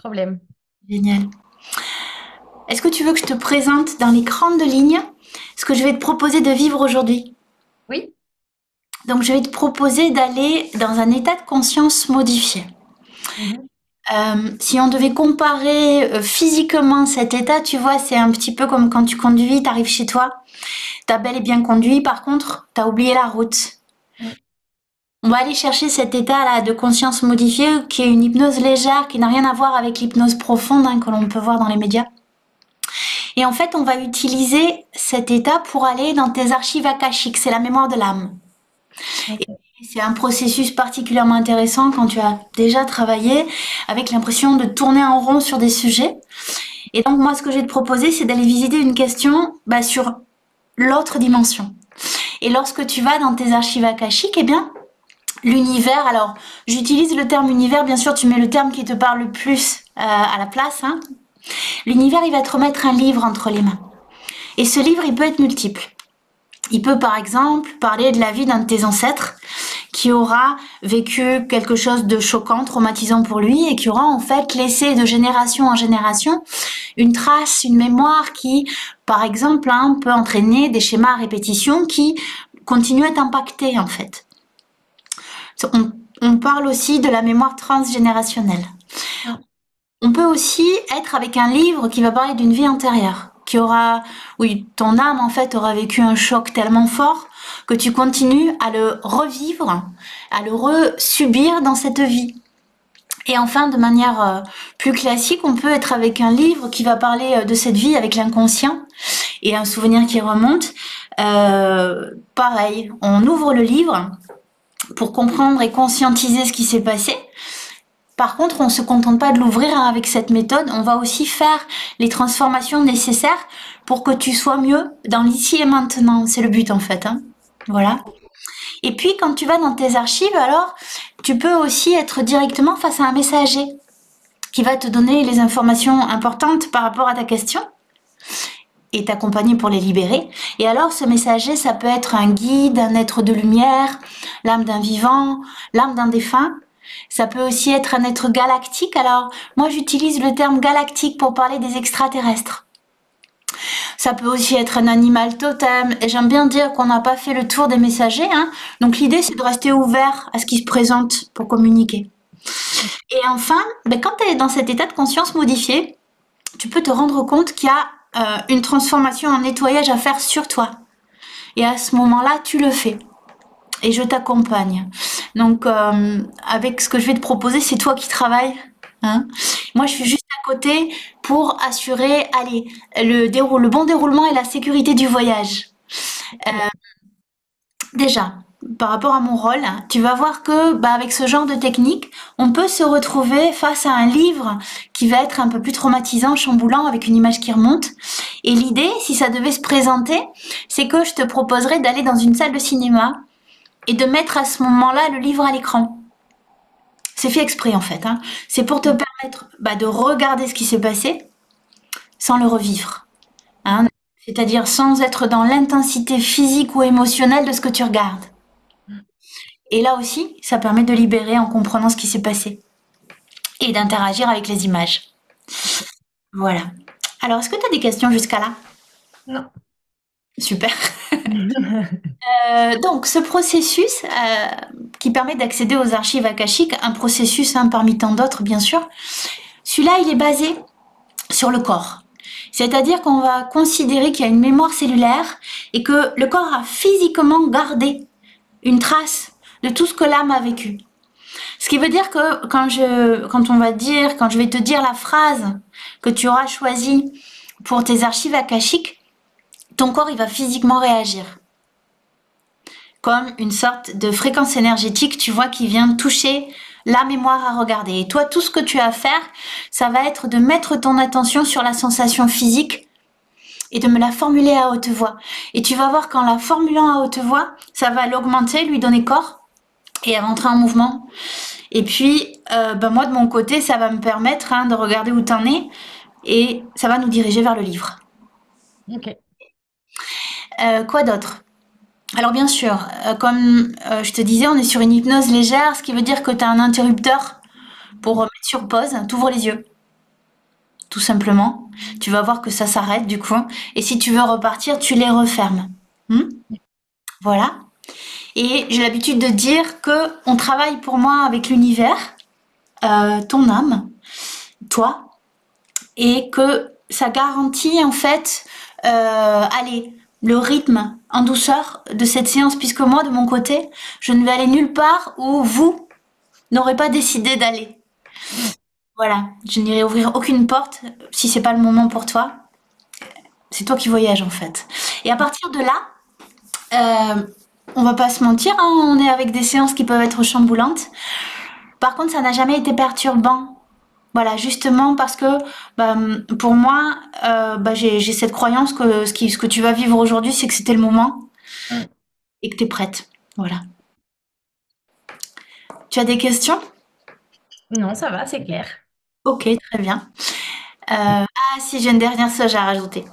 problème. Génial. Est-ce que tu veux que je te présente dans les grandes lignes ce que je vais te proposer de vivre aujourd'hui? Oui? Donc, je vais te proposer d'aller dans un état de conscience modifié. Mhm. Si on devait comparer physiquement cet état, tu vois, c'est un petit peu comme quand tu conduis, tu arrives chez toi, tu as bel et bien conduit, par contre, tu as oublié la route. Mm. On va aller chercher cet état-là de conscience modifiée qui est une hypnose légère, qui n'a rien à voir avec l'hypnose profonde que l'on peut voir dans les médias. Et en fait, on va utiliser cet état pour aller dans tes archives akashiques, c'est la mémoire de l'âme. Et Ok. c'est un processus particulièrement intéressant quand tu as déjà travaillé avec l'impression de tourner en rond sur des sujets. Et donc moi, ce que je vais te proposer, c'est d'aller visiter une question sur l'autre dimension. Et lorsque tu vas dans tes archives akashiques, eh bien, l'univers, alors j'utilise le terme univers, bien sûr tu mets le terme qui te parle le plus à la place. L'univers, il va te remettre un livre entre les mains. Et ce livre, il peut être multiple. Il peut par exemple parler de la vie d'un de tes ancêtres qui aura vécu quelque chose de choquant, traumatisant pour lui et qui aura en fait laissé de génération en génération une trace, une mémoire qui, par exemple, peut entraîner des schémas à répétition qui continuent à t'impacter en fait. On parle aussi de la mémoire transgénérationnelle. Mm. On peut aussi être avec un livre qui va parler d'une vie antérieure, oui, ton âme en fait aura vécu un choc tellement fort que tu continues à le revivre, à le re-subir dans cette vie. Et enfin, de manière plus classique, on peut être avec un livre qui va parler de cette vie avec l'inconscient et un souvenir qui remonte. Pareil, on ouvre le livre pour comprendre et conscientiser ce qui s'est passé. Par contre, on ne se contente pas de l'ouvrir avec cette méthode, on va aussi faire les transformations nécessaires pour que tu sois mieux dans l'ici et maintenant. C'est le but en fait. Voilà. Et puis quand tu vas dans tes archives, alors tu peux aussi être directement face à un messager qui va te donner les informations importantes par rapport à ta question et t'accompagner pour les libérer. Et alors ce messager, ça peut être un guide, un être de lumière, l'âme d'un vivant, l'âme d'un défunt. Ça peut aussi être un être galactique. Alors, moi, j'utilise le terme galactique pour parler des extraterrestres. Ça peut aussi être un animal totem. Et j'aime bien dire qu'on n'a pas fait le tour des messagers. Donc, l'idée, c'est de rester ouvert à ce qui se présente pour communiquer. Et enfin, quand tu es dans cet état de conscience modifié, tu peux te rendre compte qu'il y a une transformation, un nettoyage à faire sur toi. Et à ce moment-là, tu le fais. Et je t'accompagne. Donc, avec ce que je vais te proposer, c'est toi qui travailles. Moi, je suis juste à côté pour assurer, allez, le bon déroulement et la sécurité du voyage. Euh, Ok. Déjà, par rapport à mon rôle, tu vas voir que, avec ce genre de technique, on peut se retrouver face à un livre qui va être un peu plus traumatisant, chamboulant, avec une image qui remonte. Et l'idée, si ça devait se présenter, c'est que je te proposerais d'aller dans une salle de cinéma et de mettre à ce moment-là le livre à l'écran. C'est fait exprès en fait. C'est pour te Mm. permettre de regarder ce qui s'est passé sans le revivre. hein. C'est-à-dire sans être dans l'intensité physique ou émotionnelle de ce que tu regardes. Et là aussi, ça permet de libérer en comprenant ce qui s'est passé et d'interagir avec les images. Ok. Voilà. Alors, est-ce que tu as des questions jusqu'à là? Non. Super. Donc, ce processus qui permet d'accéder aux archives akashiques, un processus parmi tant d'autres, bien sûr, celui-là, il est basé sur le corps. C'est-à-dire qu'on va considérer qu'il y a une mémoire cellulaire et que le corps a physiquement gardé une trace de tout ce que l'âme a vécu. Ce qui veut dire que quand je vais te dire la phrase que tu auras choisie pour tes archives akashiques, ton corps il va physiquement réagir. Comme une sorte de fréquence énergétique, tu vois, qui vient toucher la mémoire à regarder. Et toi, tout ce que tu as à faire, ça va être de mettre ton attention sur la sensation physique et de me la formuler à haute voix. Et tu vas voir qu'en la formulant à haute voix, ça va l'augmenter, lui donner corps et rentrer en mouvement. Et puis, moi, de mon côté, ça va me permettre de regarder où t'en es et ça va nous diriger vers le livre. Ok. Quoi d'autre? Alors bien sûr, comme je te disais, on est sur une hypnose légère, ce qui veut dire que tu as un interrupteur pour mettre sur pause, t'ouvres les yeux. tout simplement. Tu vas voir que ça s'arrête du coup. Et si tu veux repartir, tu les refermes. Hmm. Voilà. Et j'ai l'habitude de dire que on travaille pour moi avec l'univers, ton âme, toi, et que ça garantit en fait, allez, le rythme en douceur de cette séance, puisque moi, de mon côté, je ne vais aller nulle part où vous n'aurez pas décidé d'aller. Mm. Voilà, je n'irai ouvrir aucune porte si c'est pas le moment pour toi. C'est toi qui voyages en fait. Et à partir de là, euh, on va pas se mentir, hein, on est avec des séances qui peuvent être chamboulantes. Par contre, ça n'a jamais été perturbant. Voilà, justement parce que bah, pour moi, bah, j'ai cette croyance que ce que tu vas vivre aujourd'hui, c'est que c'était le moment Mm. et que tu es prête. Voilà. Tu as des questions? Non, ça va, c'est clair. Ok, très bien. Ah, si j'ai une dernière chose à rajouter.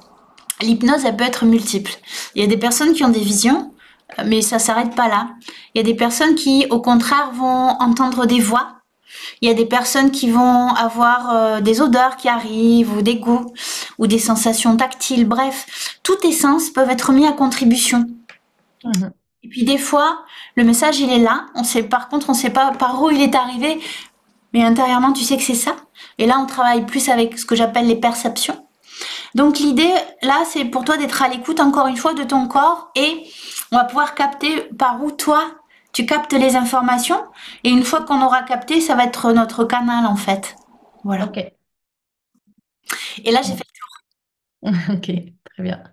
L'hypnose, elle peut être multiple. Il y a des personnes qui ont des visions, mais ça s'arrête pas là. Il y a des personnes qui, au contraire, vont entendre des voix. Il y a des personnes qui vont avoir des odeurs qui arrivent, ou des goûts, ou des sensations tactiles. Bref, tous tes sens peuvent être mis à contribution. Mhm. Et puis des fois, le message, il est là. On sait, par contre, on sait pas par où il est arrivé, mais intérieurement, tu sais que c'est ça. Et là, on travaille plus avec ce que j'appelle les perceptions. Donc l'idée, là, c'est pour toi d'être à l'écoute, encore une fois, de ton corps et on va pouvoir capter par où toi, tu captes les informations. Et une fois qu'on aura capté, ça va être notre canal, en fait. Voilà. Ok. Et là, j'ai Bon. fait. Ok, très bien.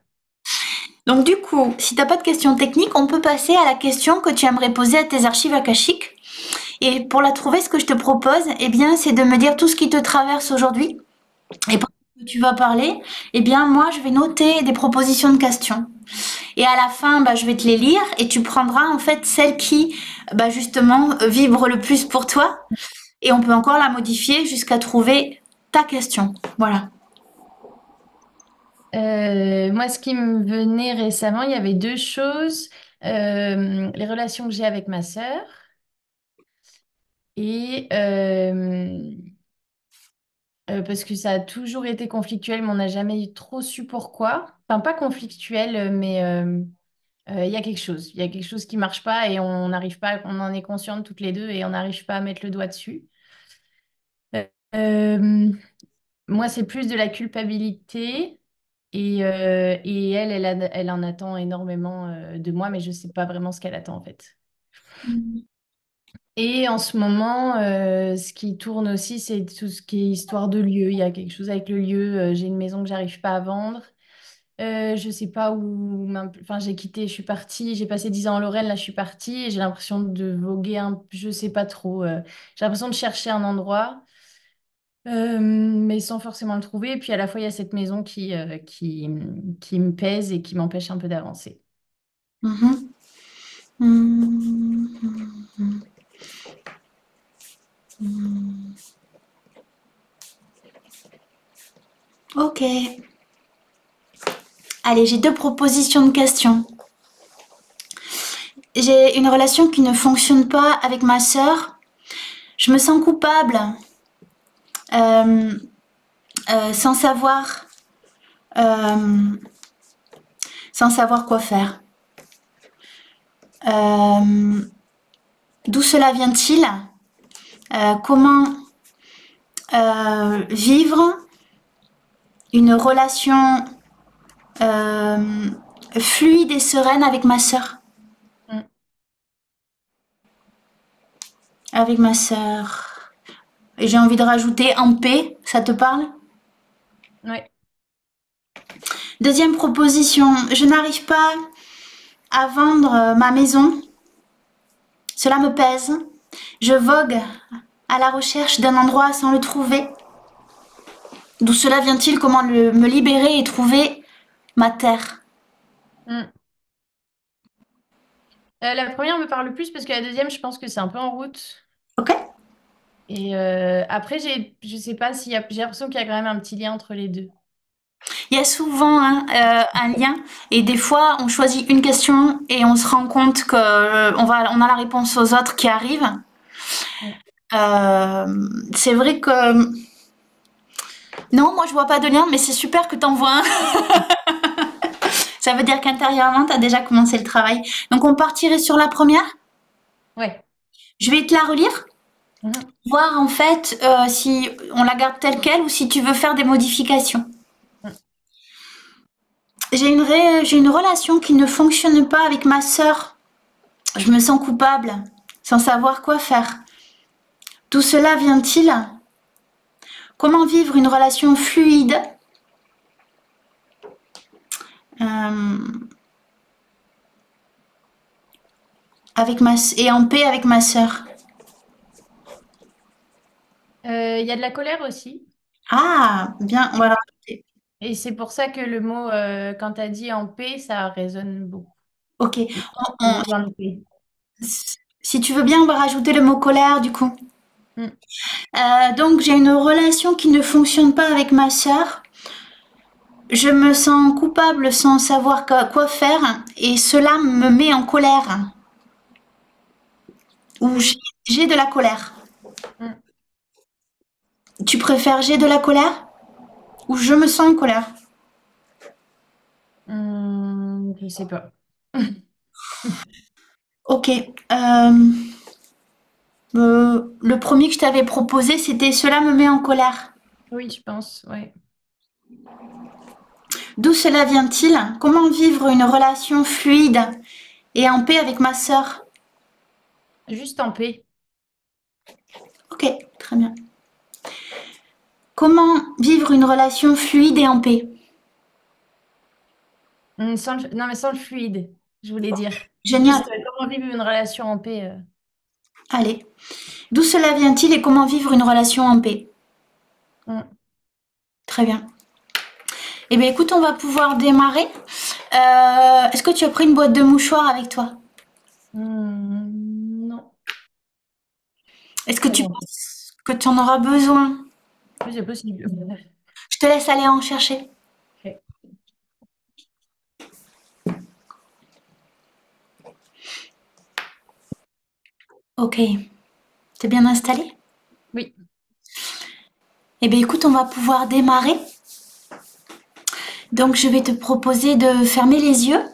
Donc du coup, si t'as pas de questions techniques, on peut passer à la question que tu aimerais poser à tes archives akashiques. Et pour la trouver, ce que je te propose, eh bien, c'est de me dire tout ce qui te traverse aujourd'hui. Et pendant que tu vas parler, eh bien, moi, je vais noter des propositions de questions. Et à la fin, bah, je vais te les lire et tu prendras en fait celle qui, bah, justement, vibre le plus pour toi. Et on peut encore la modifier jusqu'à trouver ta question. Voilà. Moi, ce qui me venait récemment, il y avait deux choses. Les relations que j'ai avec ma sœur et parce que ça a toujours été conflictuel, mais on n'a jamais trop su pourquoi. Enfin, pas conflictuel, mais il y a quelque chose. Il y a quelque chose qui marche pas et on n'arrive pas, on en est consciente toutes les deux et on n'arrive pas à mettre le doigt dessus. Euh, Moi, c'est plus de la culpabilité et elle, elle en attend énormément de moi, mais je sais pas vraiment ce qu'elle attend en fait. Et en ce moment, ce qui tourne aussi, c'est tout ce qui est histoire de lieu. Il y a quelque chose avec le lieu. J'ai une maison que j'arrive pas à vendre. Je sais pas où. Enfin, j'ai quitté, je suis partie. J'ai passé 10 ans en Lorraine, là, je suis partie. Et j'ai l'impression de voguer je sais pas trop. J'ai l'impression de chercher un endroit, mais sans forcément le trouver. Et puis à la fois, il y a cette maison qui me pèse et qui m'empêche un peu d'avancer. Mhm. Mhm. Ok. Allez, j'ai deux propositions de questions. J'ai une relation qui ne fonctionne pas avec ma sœur. Je me sens coupable, euh, sans savoir, euh, sans savoir quoi faire. Euh, D'où cela vient-il? Comment vivre une relation euh, fluide et sereine avec ma sœur? Mm. Avec ma sœur. Et j'ai envie de rajouter en paix, ça te parle? Ouais. Deuxième proposition, je n'arrive pas à vendre ma maison. Cela me pèse. Je vogue à la recherche d'un endroit sans le trouver. D'où cela vient-il? Comment me libérer et trouver ma terre? Mm. La première me parle plus parce que la deuxième, je pense que c'est un peu en route. Ok? Et après, je sais pas s'il y a, j'ai l'impression qu'il y a quand même un petit lien entre les deux. Il y a souvent hein, un lien et des fois on choisit une question et on se rend compte que on a la réponse aux autres qui arrivent. Mm. C'est vrai que Non, moi je vois pas de lien, mais c'est super que t'en vois un. Ça veut dire qu'intérieurement, tu as déjà commencé le travail. Donc on partirait sur la première. Ouais. Je vais te la relire, Mhm. voir en fait si on la garde telle quelle ou si tu veux faire des modifications. Mhm. J'ai une relation qui ne fonctionne pas avec ma sœur. Je me sens coupable, sans savoir quoi faire. D'où cela vient-il? Comment vivre une relation fluide euh, et en paix avec ma sœur? Il y a de la colère aussi. Ah, bien, on va la rajouter. Et c'est pour ça que le mot, quand tu as dit en paix, ça résonne beaucoup. Ok. On vit en paix. Si tu veux bien, on va rajouter le mot colère du coup. Mm. Donc j'ai une relation qui ne fonctionne pas avec ma sœur. Je me sens coupable sans savoir quoi faire et cela me met en colère. Ou j'ai de la colère. Mm. Tu préfères j'ai de la colère ou je me sens en colère? Je sais pas. Ok. Le premier que je t'avais proposé, c'était cela me met en colère. Oui, je pense, ouais. D'où cela vient-il? Comment vivre une relation fluide et en paix avec ma sœur? Juste en paix. Ok, très bien. Comment vivre une relation fluide et en paix? Non, mais sans le fluide, je voulais dire. Génial. Juste comment vivre une relation en paix. Allez. D'où cela vient-il et comment vivre une relation en paix? Mm. Très bien. Eh bien, écoute, on va pouvoir démarrer. Est-ce que tu as pris une boîte de mouchoirs avec toi? Non, Est-ce que pas tu encore. penses que tu en auras besoin? Oui, c'est possible. Je te laisse aller en chercher. Ok. Ok. T'es bien installé? Oui. Eh bien, écoute, on va pouvoir démarrer. Donc, je vais te proposer de fermer les yeux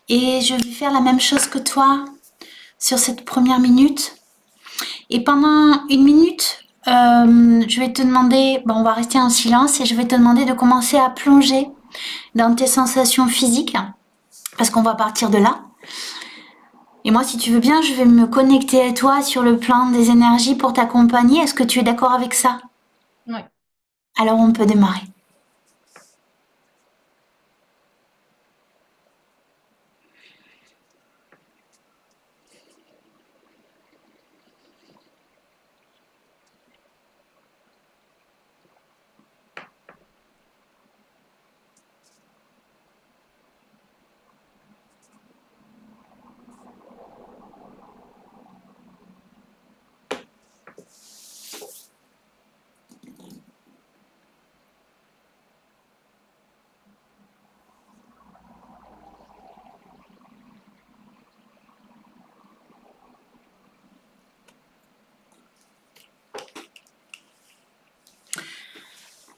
et je vais faire la même chose que toi sur cette première minute. Et pendant une minute, je vais te demander, bon, on va rester en silence et je vais te demander de commencer à plonger dans tes sensations physiques parce qu'on va partir de là. Et moi, si tu veux bien, je vais me connecter à toi sur le plan des énergies pour t'accompagner. Est-ce que tu es d'accord avec ça? Ouais. Alors, on peut démarrer.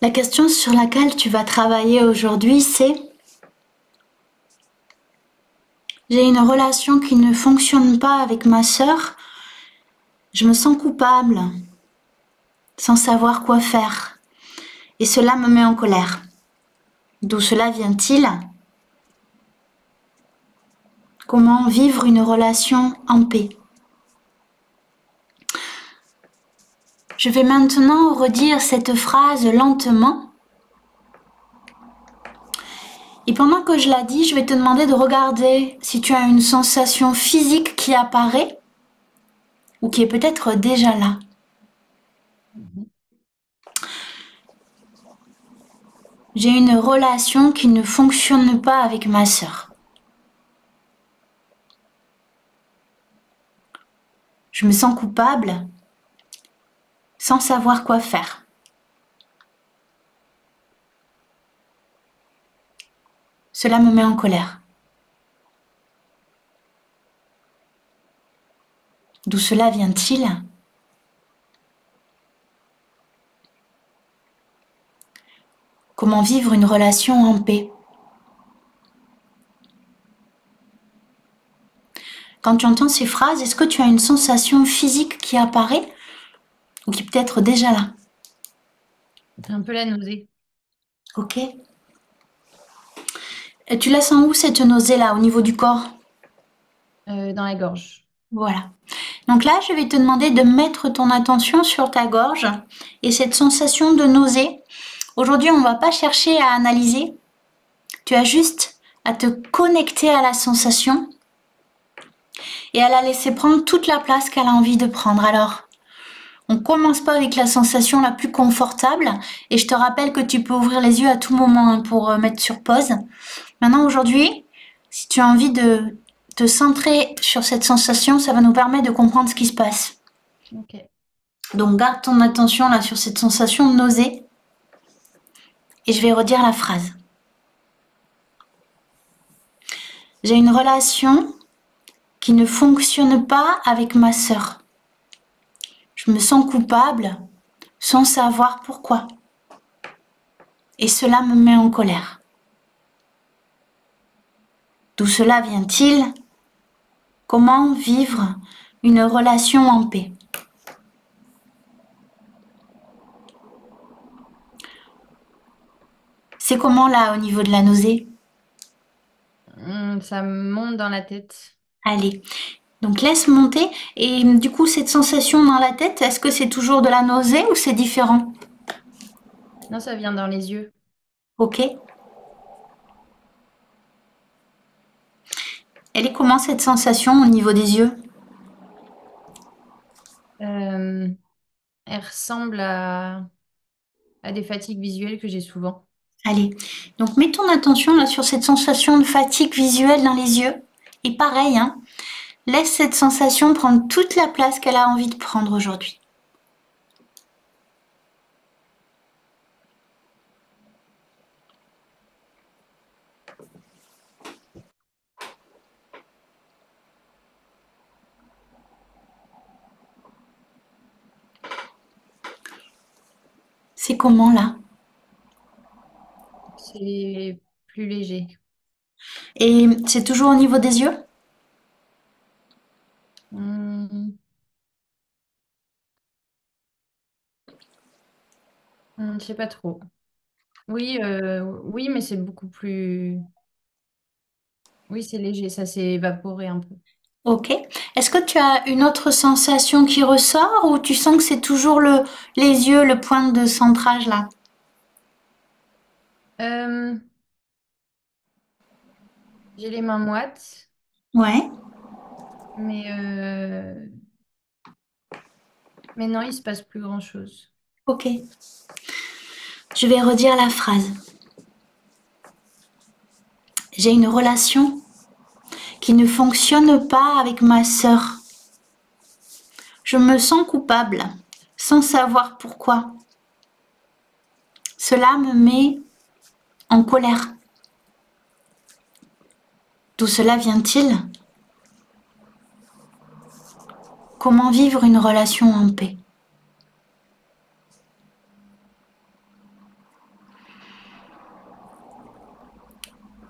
La question sur laquelle tu vas travailler aujourd'hui, c'est: j'ai une relation qui ne fonctionne pas avec ma sœur. Je me sens coupable, sans savoir quoi faire. Et cela me met en colère. D'où cela vient-il? Comment vivre une relation en paix? Je vais maintenant redire cette phrase lentement. Et pendant que je la dis, je vais te demander de regarder si tu as une sensation physique qui apparaît ou qui est peut-être déjà là. Mhm. J'ai une relation qui ne fonctionne pas avec ma sœur. Je me sens coupable sans savoir quoi faire. Cela me met en colère. D'où cela vient-il? comment vivre une relation en paix. Quand tu entends ces phrases, est-ce que tu as une sensation physique qui apparaît ou qui peut être déjà là? Un peu la nausée. Ok. Et tu la sens où cette nausée-là, au niveau du corps? Dans la gorge. Voilà. Donc là, je vais te demander de mettre ton attention sur ta gorge et cette sensation de nausée. Aujourd'hui, on ne va pas chercher à analyser. Tu as juste à te connecter à la sensation et à la laisser prendre toute la place qu'elle a envie de prendre. Alors, on commence pas avec la sensation la plus confortable et je te rappelle que tu peux ouvrir les yeux à tout moment pour mettre sur pause. Maintenant, aujourd'hui, si tu as envie de te centrer sur cette sensation, ça va nous permettre de comprendre ce qui se passe. Ok. Donc, garde ton attention là sur cette sensation de nausée et je vais redire la phrase. J'ai une relation qui ne fonctionne pas avec ma sœur. Je me sens coupable sans savoir pourquoi. Et cela me met en colère. D'où cela vient-il? Comment vivre une relation en paix? C'est comment là au niveau de la nausée? Ça me monte dans la tête. Allez, donc laisse monter. Et du coup, cette sensation dans la tête, est-ce que c'est toujours de la nausée ou c'est différent? Non, ça vient dans les yeux. Ok. Elle est comment cette sensation au niveau des yeux? Euh, Elle ressemble à des fatigues visuelles que j'ai souvent. Allez, donc mets ton attention là sur cette sensation de fatigue visuelle dans les yeux. Et pareil, hein, laisse cette sensation prendre toute la place qu'elle a envie de prendre aujourd'hui. C'est comment là? C'est plus léger. Et c'est toujours au niveau des yeux? Hum, je sais pas trop. Oui, oui, mais c'est beaucoup plus. Oui, c'est léger, ça s'est évaporé un peu. Ok. Est-ce que tu as une autre sensation qui ressort ou tu sens que c'est toujours les yeux, le point de centrage là? Euh, j'ai les mains moites, Ouais. mais, mais non, il se passe plus grand-chose. Ok. Je vais redire la phrase. J'ai une relation qui ne fonctionne pas avec ma sœur. Je me sens coupable sans savoir pourquoi. Cela me met en colère. D'où cela vient-il? Comment vivre une relation en paix?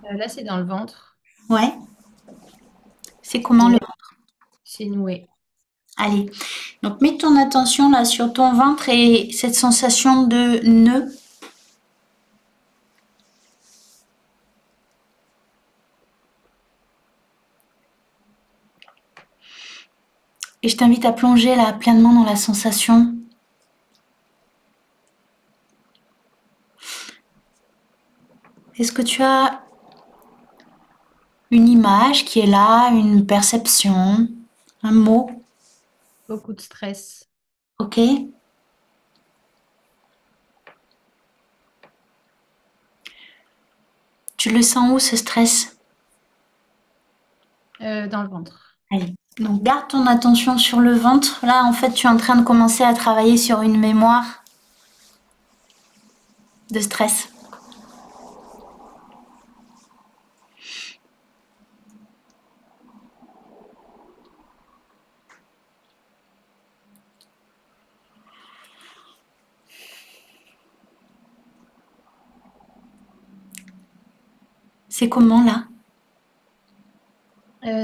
Là, c'est dans le ventre. Ouais. C'est comment le... Et c'est noué. Allez. Donc mets ton attention là sur ton ventre et cette sensation de nœud. Et je t'invite à plonger là pleinement dans la sensation. Est-ce que tu as une image qui est là, une perception, un mot? Beaucoup de stress. Ok. Tu le sens où ce stress? Dans le ventre. Allez. Donc garde ton attention sur le ventre. Là, en fait, tu es en train de commencer à travailler sur une mémoire de stress. C'est comment là?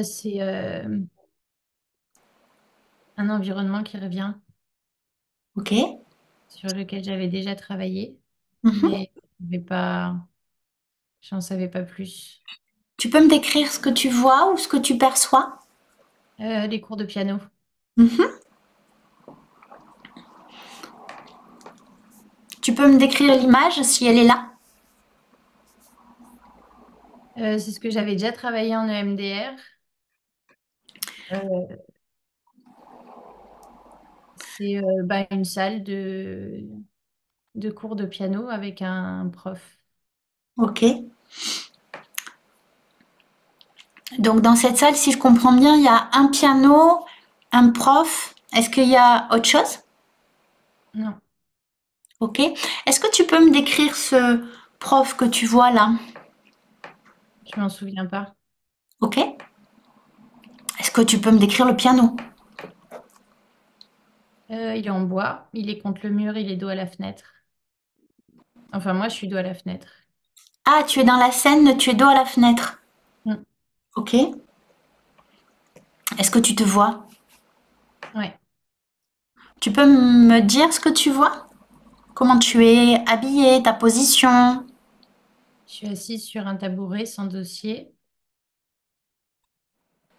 C'est un environnement qui revient, Ok. sur lequel j'avais déjà travaillé, Mhm. mais j'en savais pas plus. Tu peux me décrire ce que tu vois ou ce que tu perçois? Les cours de piano. Mhm. Tu peux me décrire l'image si elle est là? C'est ce que j'avais déjà travaillé en EMDR. Euh, c'est une salle de cours de piano avec un prof. Ok. Donc dans cette salle, si je comprends bien, il y a un piano, un prof. Est-ce qu'il y a autre chose? Non, Ok. Est-ce que tu peux me décrire ce prof que tu vois là? je m'en souviens pas. Ok. Est-ce que tu peux me décrire le piano? Il est en bois, il est contre le mur, il est dos à la fenêtre. Enfin, moi, je suis dos à la fenêtre. Ah, tu es dans la scène, tu es dos à la fenêtre. Mm. Ok. Est-ce que tu te vois? Ouais. Tu peux me dire ce que tu vois? Comment tu es habillée, ta position? Je suis assise sur un tabouret sans dossier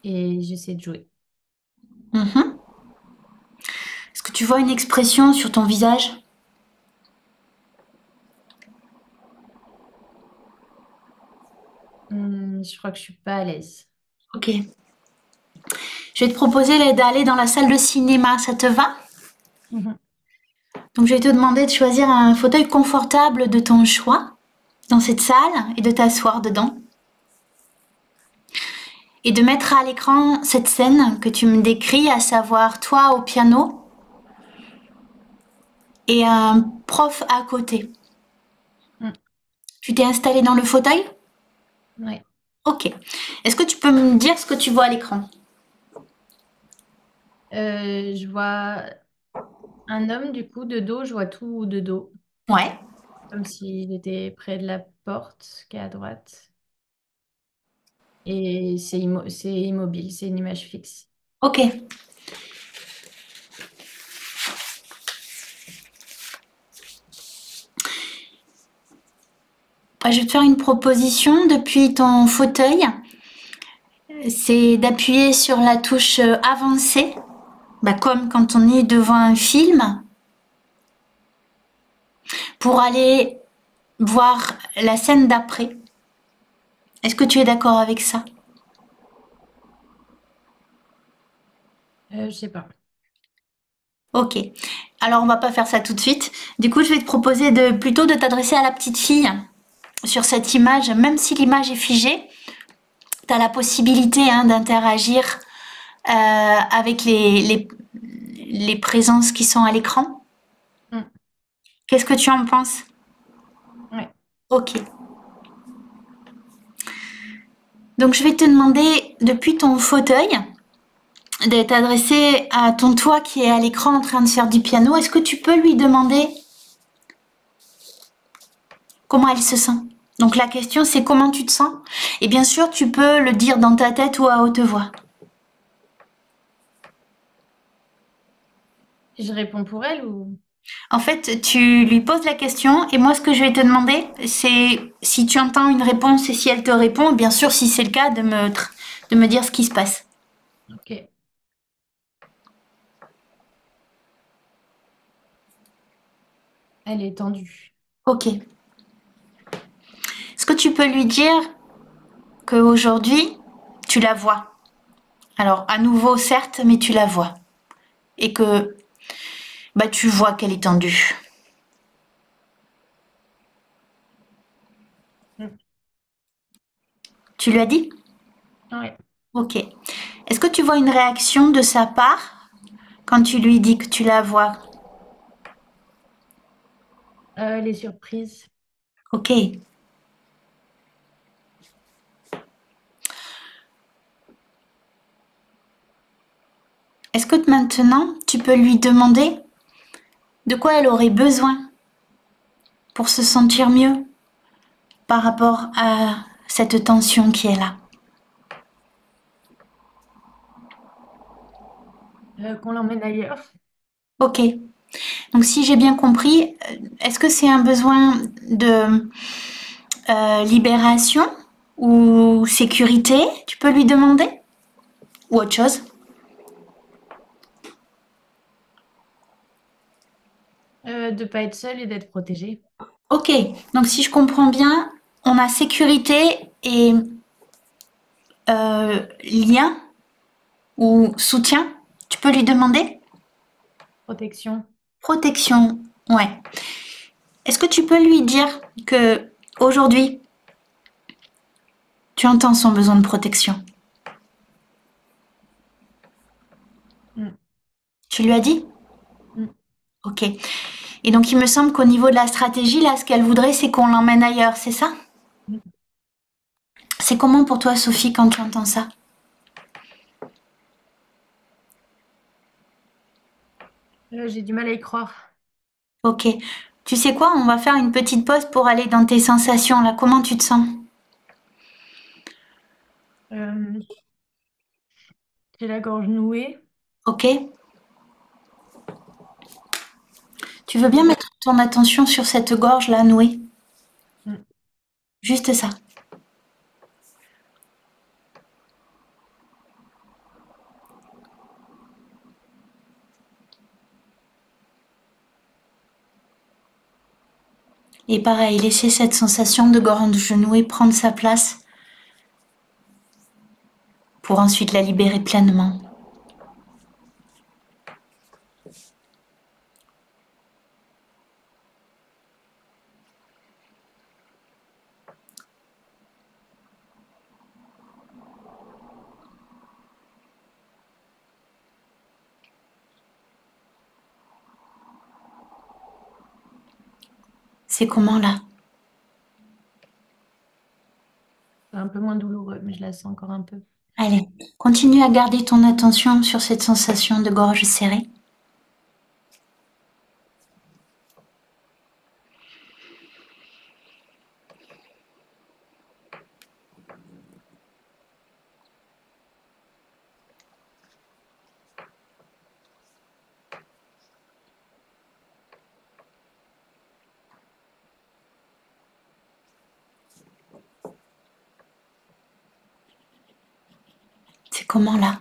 et j'essaie de jouer. Mhm. Est-ce que tu vois une expression sur ton visage? Je crois que je suis pas à l'aise. Ok. Je vais te proposer d'aller dans la salle de cinéma, ça te va? Mhm. Donc je vais te demander de choisir un fauteuil confortable de ton choix dans cette salle et de t'asseoir dedans. Et de mettre à l'écran cette scène que tu me décris, à savoir toi au piano et un prof à côté. Mm. Tu t'es installé dans le fauteuil? Ouais. Ok. Est-ce que tu peux me dire ce que tu vois à l'écran? Je vois un homme, du coup, de dos, je vois tout de dos, Ouais. comme s'il était près de la porte qui est à droite. Et c'est immobile, c'est une image fixe. Ok. Bah, je vais te faire une proposition depuis ton fauteuil. C'est d'appuyer sur la touche avancée, bah, comme quand on est devant un film, pour aller voir la scène d'après. Est-ce que tu es d'accord avec ça? Je sais pas. Ok. Alors on va pas faire ça tout de suite. Du coup, je vais te proposer plutôt de t'adresser à la petite fille sur cette image, même si l'image est figée. Tu as la possibilité hein, d'interagir avec les présences qui sont à l'écran. Mm. Qu'est-ce que tu en penses? Ouais. Ok. Donc je vais te demander depuis ton fauteuil de t'adresser à ton toi qui est à l'écran en train de faire du piano. Est-ce que tu peux lui demander comment elle se sent? Donc la question c'est comment tu te sens? Et bien sûr tu peux le dire dans ta tête ou à haute voix. Je réponds pour elle ou... En fait, tu lui poses la question et moi ce que je vais te demander c'est si tu entends une réponse et si elle te répond, bien sûr si c'est le cas de me dire ce qui se passe. Ok. Elle est tendue. Ok. Est-ce que tu peux lui dire qu'aujourd'hui tu la vois? Alors à nouveau certes, mais tu la vois. Et que bah tu vois qu'elle est tendue. Mm. Tu lui as dit? Ouais. Ok. Est-ce que tu vois une réaction de sa part quand tu lui dis que tu la vois? Elle est surprise. Ok. Est-ce que maintenant tu peux lui demander de quoi elle aurait besoin pour se sentir mieux par rapport à cette tension qui est là? Qu'on l'emmène ailleurs. Ok. Donc si j'ai bien compris, est-ce que c'est un besoin de libération ou sécurité? Tu peux lui demander? Ou autre chose? De pas être seule et d'être protégée. Ok. Donc si je comprends bien, on a sécurité et lien ou soutien. Tu peux lui demander? Protection. Protection. Ouais. Est-ce que tu peux lui dire que aujourd'hui, tu entends son besoin de protection? Mm. Tu lui as dit? Mm. Ok. Et donc il me semble qu'au niveau de la stratégie, là, ce qu'elle voudrait, c'est qu'on l'emmène ailleurs, c'est ça? Mm. C'est comment pour toi, Sophie, quand tu entends ça? J'ai du mal à y croire. Ok. Tu sais quoi? On va faire une petite pause pour aller dans tes sensations, là. Comment tu te sens? Euh, j'ai la gorge nouée. Ok. Tu veux bien Euh, mettre ton attention sur cette gorge-là nouée? mm. Juste ça. Et pareil, laisser cette sensation de gorge nouée prendre sa place pour ensuite la libérer pleinement. C'est comment là? C'est un peu moins douloureux, mais je la sens encore un peu. Allez, continue à garder ton attention sur cette sensation de gorge serrée. C'est comment là?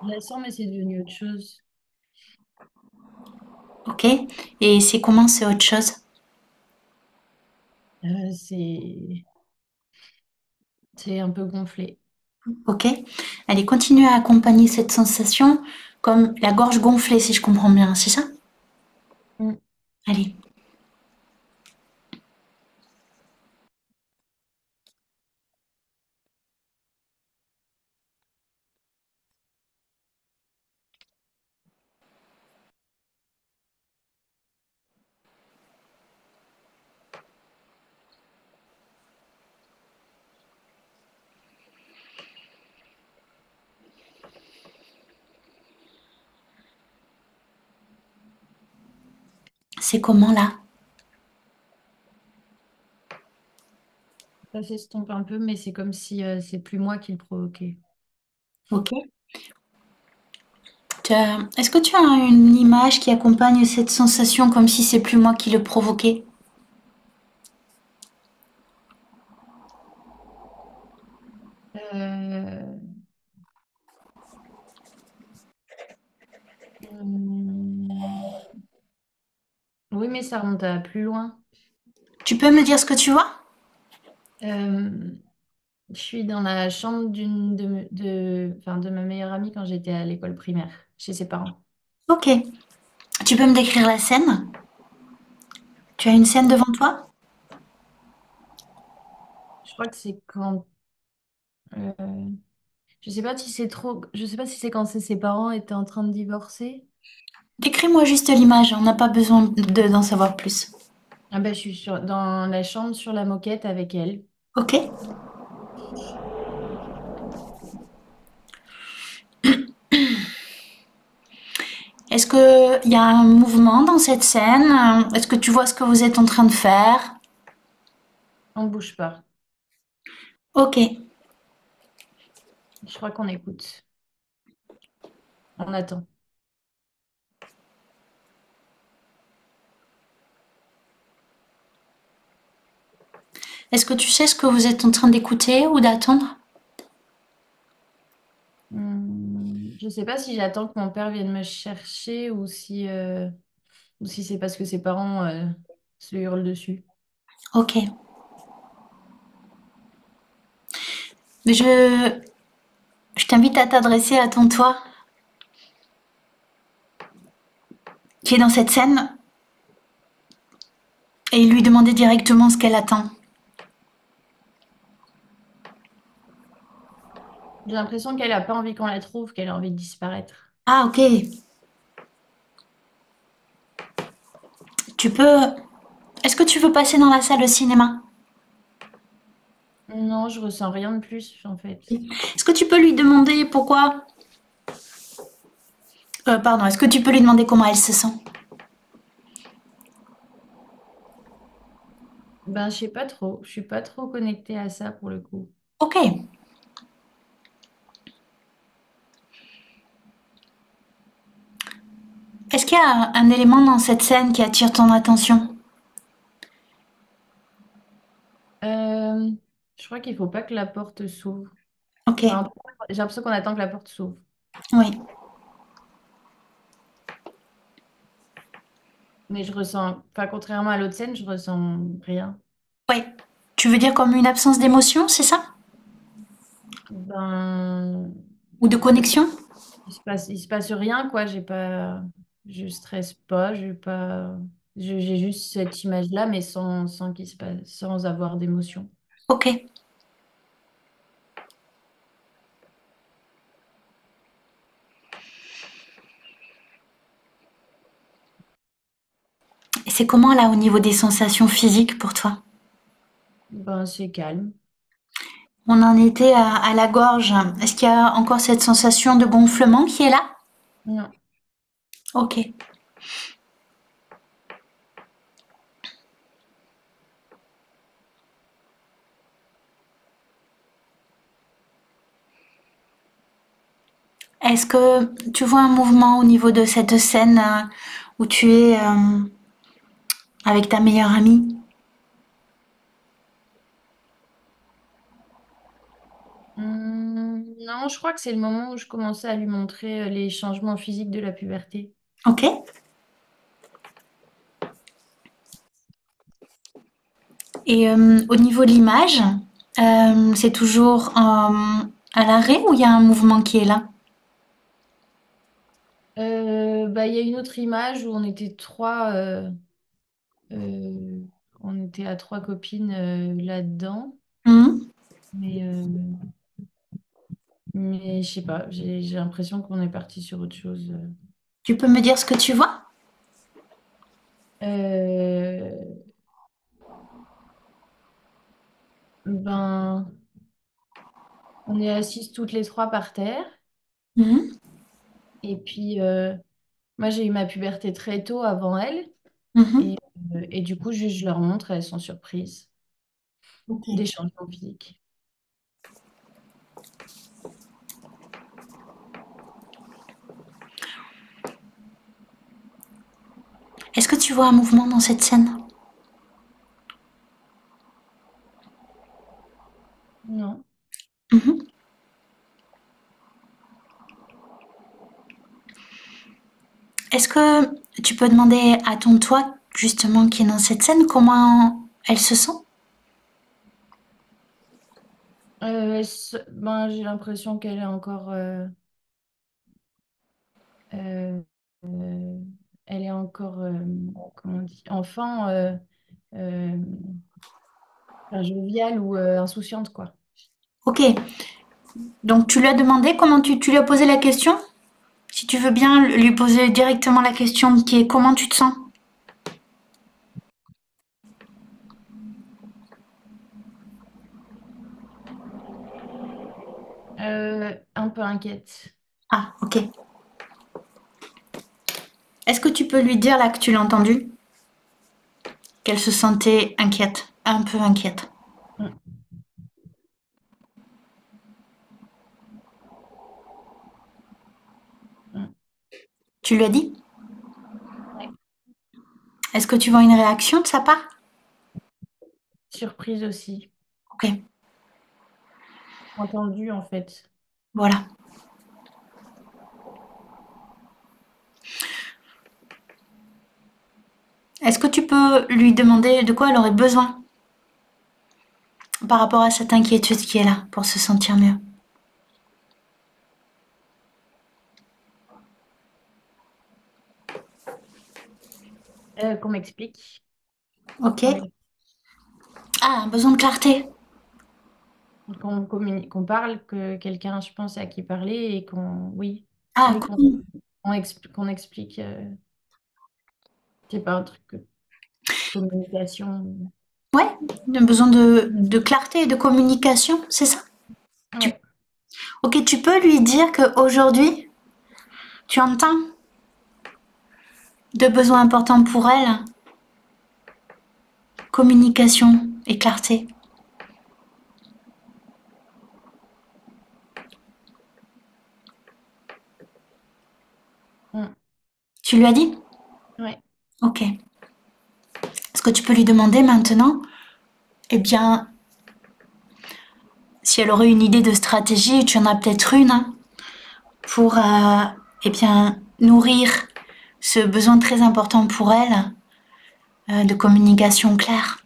Je la sens, mais c'est devenu autre chose. Ok? Et c'est comment c'est autre chose? C'est un peu gonflé. Ok? Allez, continue à accompagner cette sensation comme la gorge gonflée, si je comprends bien, c'est ça? Mm. Allez, c'est comment là? Ça s'estompe un peu, mais c'est comme si c'est plus moi qui le provoquais. Ok? Est-ce que tu as une image qui accompagne cette sensation comme si c'est plus moi qui le provoquais? Euh, hum, Oui, mais ça remonte à plus loin. Tu peux me dire ce que tu vois? Euh, je suis dans la chambre enfin, de ma meilleure amie quand j'étais à l'école primaire, chez ses parents. Ok. Tu peux me décrire la scène? Tu as une scène devant toi? Je crois que c'est quand... euh, je sais pas si c'est trop... Je sais pas si c'est quand ses parents étaient en train de divorcer. Décris-moi juste l'image, on n'a pas besoin d'en savoir plus. Ah ben, dans la chambre sur la moquette avec elle. Ok? Est-ce qu'il y a un mouvement dans cette scène? Est-ce que tu vois ce que vous êtes en train de faire? On bouge pas. Ok. Je crois qu'on écoute. On attend. Est-ce que tu sais ce que vous êtes en train d'écouter ou d'attendre? Je sais pas si j'attends que mon père vienne me chercher ou si c'est parce que ses parents se hurlent dessus. Ok. Je t'invite à t'adresser à ton toi qui est dans cette scène et lui demander directement ce qu'elle attend. J'ai l'impression qu'elle a pas envie qu'on la trouve, qu'elle a envie de disparaître. Ah, ok. Tu peux. Est-ce que tu veux passer dans la salle de cinéma? Non, je ressens rien de plus en fait. Est-ce que tu peux lui demander pourquoi? Pardon, est-ce que tu peux lui demander comment elle se sent? Ben, je sais pas trop. Je suis pas trop connectée à ça pour le coup. Ok. Est-ce qu'il y a un élément dans cette scène qui attire ton attention? Euh, je crois qu'il faut pas que la porte s'ouvre. Ok. Enfin, j'ai l'impression qu'on attend que la porte s'ouvre. Oui. Mais je ressens, enfin, contrairement à l'autre scène, je ressens rien. Oui. Tu veux dire comme une absence d'émotion, c'est ça? Ben, Ou de connexion? il se passe rien, quoi. J'ai pas, je stresse pas, j'ai juste cette image-là, mais sans qu'il se passe, sans avoir d'émotion. Ok. Et c'est comment là au niveau des sensations physiques pour toi? Ben, c'est calme. On en était à la gorge. Est-ce qu'il y a encore cette sensation de gonflement qui est là? Non. Ok. Est-ce que tu vois un mouvement au niveau de cette scène où tu es avec ta meilleure amie? Non, je crois que c'est le moment où je commençais à lui montrer les changements physiques de la puberté. Ok. Et au niveau de l'image, c'est toujours à l'arrêt ou il y a un mouvement qui est là? Bah, il y a une autre image où on était euh, on était à trois copines là-dedans, Mhm. mais, euh, mais je sais pas, j'ai l'impression qu'on est parti sur autre chose. Tu peux me dire ce que tu vois? Euh, ben, on est assises toutes les trois par terre, Mhm. et puis moi j'ai eu ma puberté très tôt avant elle, Mhm. et du coup juste, je leur montre, elles sont surprises Ok. des changements physiques. Est-ce que tu vois un mouvement dans cette scène? Non. Mhm. Est-ce que tu peux demander à ton toi, justement, qui est dans cette scène, comment elle se sent? Ben, j'ai l'impression qu'elle est encore, euh, euh, elle est encore, comment on dit, enfant, euh, enfin, joviale ou insouciante, quoi. Ok. Donc tu lui as demandé comment tu lui as posé la question? Si tu veux bien lui poser directement la question qui est comment tu te sens? Un peu inquiète. Ah, ok. Est-ce que tu peux lui dire là que tu l'as entendu, qu'elle se sentait inquiète, un peu inquiète? Mm, mm. Tu lui as dit? Ouais. Est-ce que tu vois une réaction de sa part? Surprise aussi. Ok, Entendu, en fait. voilà. Est-ce que tu peux lui demander de quoi elle aurait besoin par rapport à cette inquiétude qui est là pour se sentir mieux? Qu'on m'explique. Ok. Qu'on m'ex- Ah, un besoin de clarté. qu'on communique, qu'on parle, que quelqu'un, je pense, à qui parler et qu'on, oui, Ah, oui, qu'on explique. C'est pas un truc de communication. ouais, un besoin de clarté et de communication, c'est ça? Tu- Ouais. ok, tu peux lui dire qu'aujourd'hui, tu entends deux besoins importants pour elle, communication et clarté. Mm. Tu lui as dit? Ouais. Ok. Ce que tu peux lui demander maintenant, eh bien, si elle aurait une idée de stratégie, tu en as peut-être une, hein, pour eh bien, nourrir ce besoin très important pour elle de communication claire.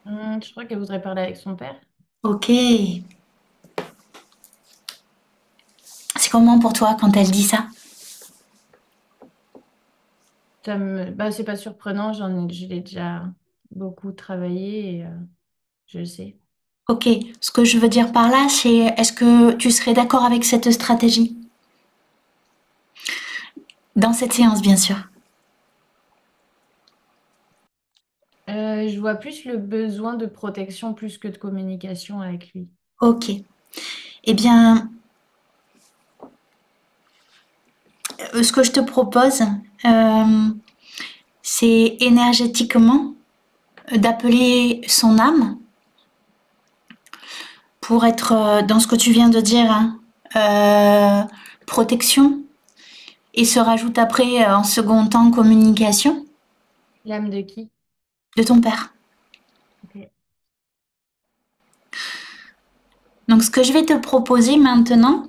Je crois qu'elle voudrait parler avec son père. Ok. C'est comment pour toi quand elle dit ça? Bah, c'est pas surprenant, je l'ai déjà beaucoup travaillé et je le sais. Ok. Ce que je veux dire par là, c'est est-ce que tu serais d'accord avec cette stratégie? Dans cette séance, bien sûr. Je vois plus le besoin de protection plus que de communication avec lui. Ok. Eh bien, ce que je te propose, euh, c'est énergétiquement d'appeler son âme pour être dans ce que tu viens de dire, hein, protection, et se rajoute après en second temps communication L'âme de qui? de ton père. Ok. Donc ce que je vais te proposer maintenant,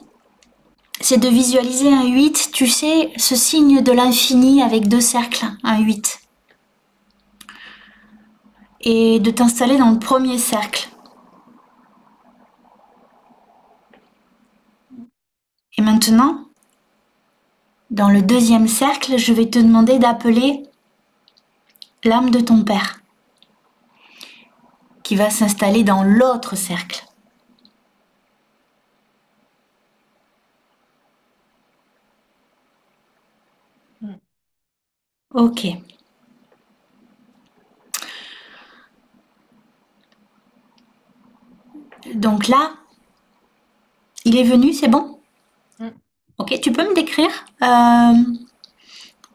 c'est de visualiser un 8, tu sais, ce signe de l'infini avec deux cercles, un 8, et de t'installer dans le premier cercle. Et maintenant, dans le deuxième cercle, je vais te demander d'appeler l'âme de ton père, qui va s'installer dans l'autre cercle. Mm. Ok. Donc là, il est venu, c'est bon? Mm. Ok, tu peux me décrire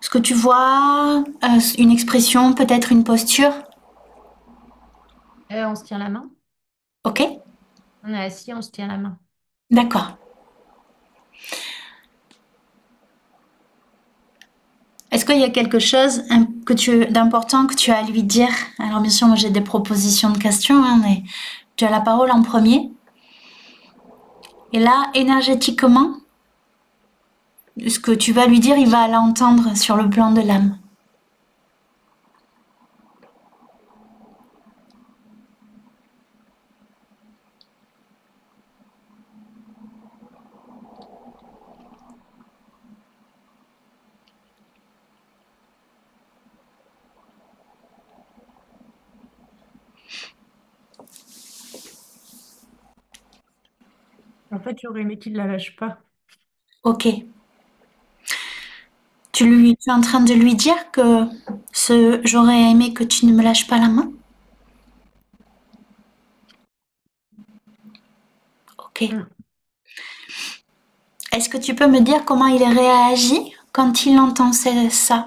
ce que tu vois, une expression, peut-être une posture? On se tient la main. Ok, On est assis, on se tient la main. d'accord. Est-ce qu'il y a quelque chose d'important que tu as à lui dire? Alors bien sûr, moi j'ai des propositions de questions, hein, mais tu as la parole en premier. Et là, énergétiquement, ce que tu vas lui dire, il va l'entendre sur le plan de l'âme. En fait, j'aurais aimé qu'il la lâche pas. Ok. Tu es en train de lui dire que j'aurais aimé que tu ne me lâches pas la main? Ok. Mm. Est-ce que tu peux me dire comment il réagit quand il entend ça?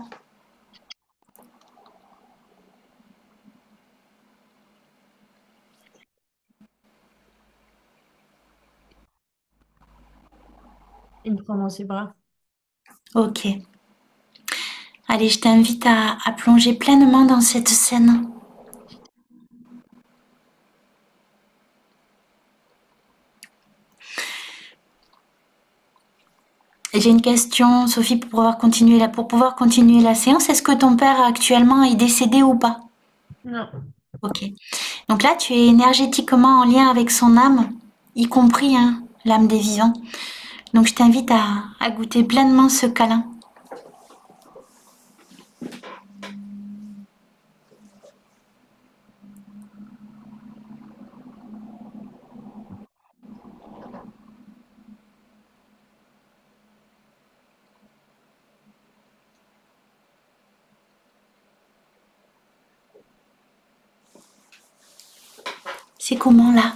Il me prend dans ses bras. Ok. Allez, je t'invite à plonger pleinement dans cette scène. Et j'ai une question, Sophie, pour pouvoir continuer la séance. Est-ce que ton père actuellement est décédé ou pas? Non. Ok. Donc là, tu es énergétiquement en lien avec son âme, y compris hein, l'âme des vivants. Donc je t'invite à goûter pleinement ce câlin. C'est comment là?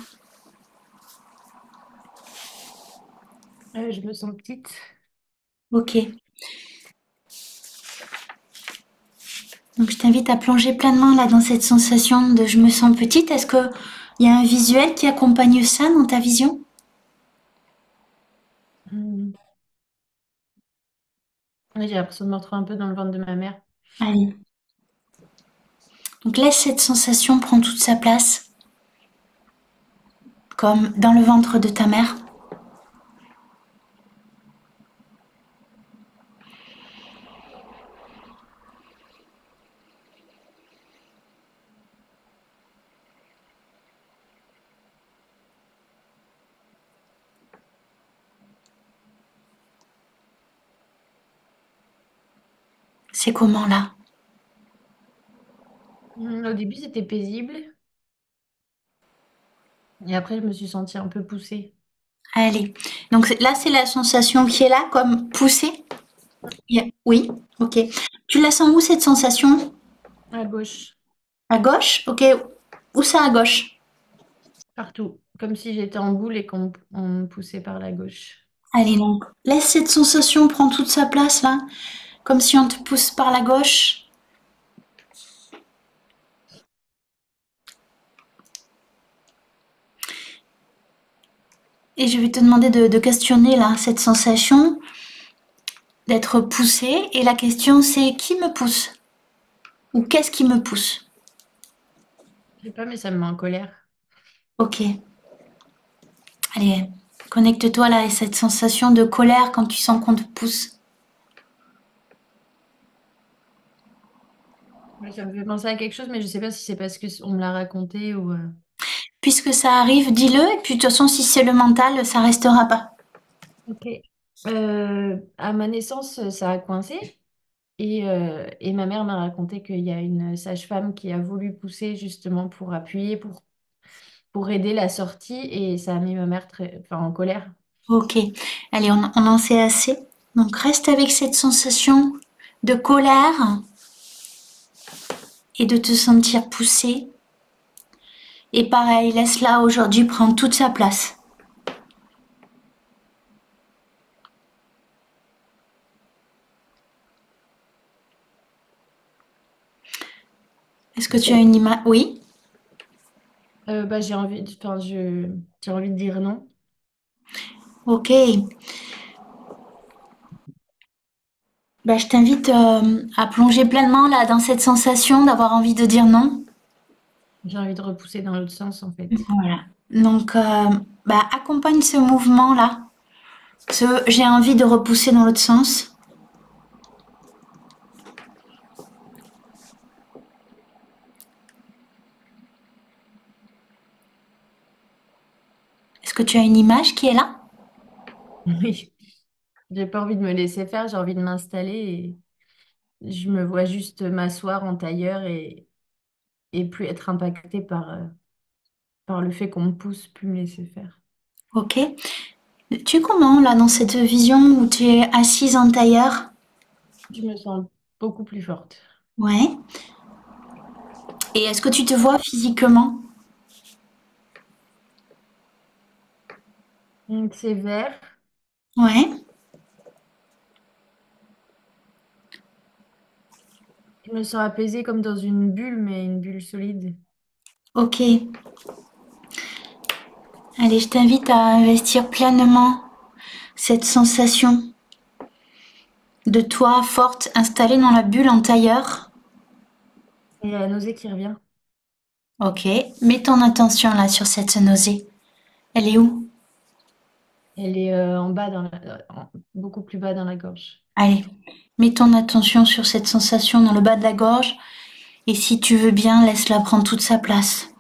Je me sens petite. Ok. Donc je t'invite à plonger pleinement là dans cette sensation de je me sens petite. Est-ce que il y a un visuel qui accompagne ça dans ta vision? Mm. Oui, j'ai l'impression de me retrouver un peu dans le ventre de ma mère. Allez. Donc laisse cette sensation prendre toute sa place, comme dans le ventre de ta mère. C'est comment là? Au début, c'était paisible. Et après, je me suis sentie un peu poussée Allez. Donc là, c'est la sensation qui est là, comme poussée. Oui, ok. Tu la sens où cette sensation? à gauche, À gauche? Ok. Où ça à gauche? partout. Comme si j'étais en boule et on me poussait par la gauche. Allez, donc laisse cette sensation prendre toute sa place là, comme si on te pousse par la gauche. Et je vais te demander de questionner là cette sensation d'être poussé. Et la question c'est qui me pousse? Ou qu'est-ce qui me pousse? Je sais pas, mais ça me met en colère. Ok. Allez, connecte-toi là à cette sensation de colère quand tu sens qu'on te pousse. Ouais, ça me fait penser à quelque chose, mais je sais pas si c'est parce que on me l'a raconté ou. Puisque ça arrive, dis-le. Et puis de toute façon, si c'est le mental, ça restera pas. Ok. À ma naissance, ça a coincé. Et ma mère m'a raconté qu'il y a une sage-femme qui a voulu pousser justement pour appuyer, pour aider la sortie. Et ça a mis ma mère enfin, en colère. Ok. Allez, on en sait assez. Donc reste avec cette sensation de colère et de te sentir poussé. Et pareil, laisse-la aujourd'hui prendre toute sa place. Est-ce que tu as une image? Oui. Bah, enfin, j'ai envie de dire non. Ok. Bah, je t'invite à plonger pleinement là dans cette sensation d'avoir envie de dire non. J'ai envie de repousser dans l'autre sens, en fait. Voilà. Donc, bah, accompagne ce mouvement là. J'ai envie de repousser dans l'autre sens. Est-ce que tu as une image qui est là? Oui. J'ai pas envie de me laisser faire, j'ai envie de m'installer et je me vois juste m'asseoir en tailleur et plus être impactée par le fait qu'on me pousse, plus me laisser faire. Ok. Tu es comment là dans cette vision où tu es assise en tailleur? Je me sens beaucoup plus forte. Ouais. Et est-ce que tu te vois physiquement? C'est vert. Ouais, Je me sens apaisée comme dans une bulle, mais une bulle solide. ok. Allez, je t'invite à investir pleinement cette sensation de toi forte installée dans la bulle en tailleur. Et la nausée qui revient. Ok, mets ton attention là sur cette nausée. Elle est où? Elle est en bas, beaucoup plus bas dans la gorge. Allez, mets ton attention sur cette sensation dans le bas de la gorge et si tu veux bien, laisse-la prendre toute sa place.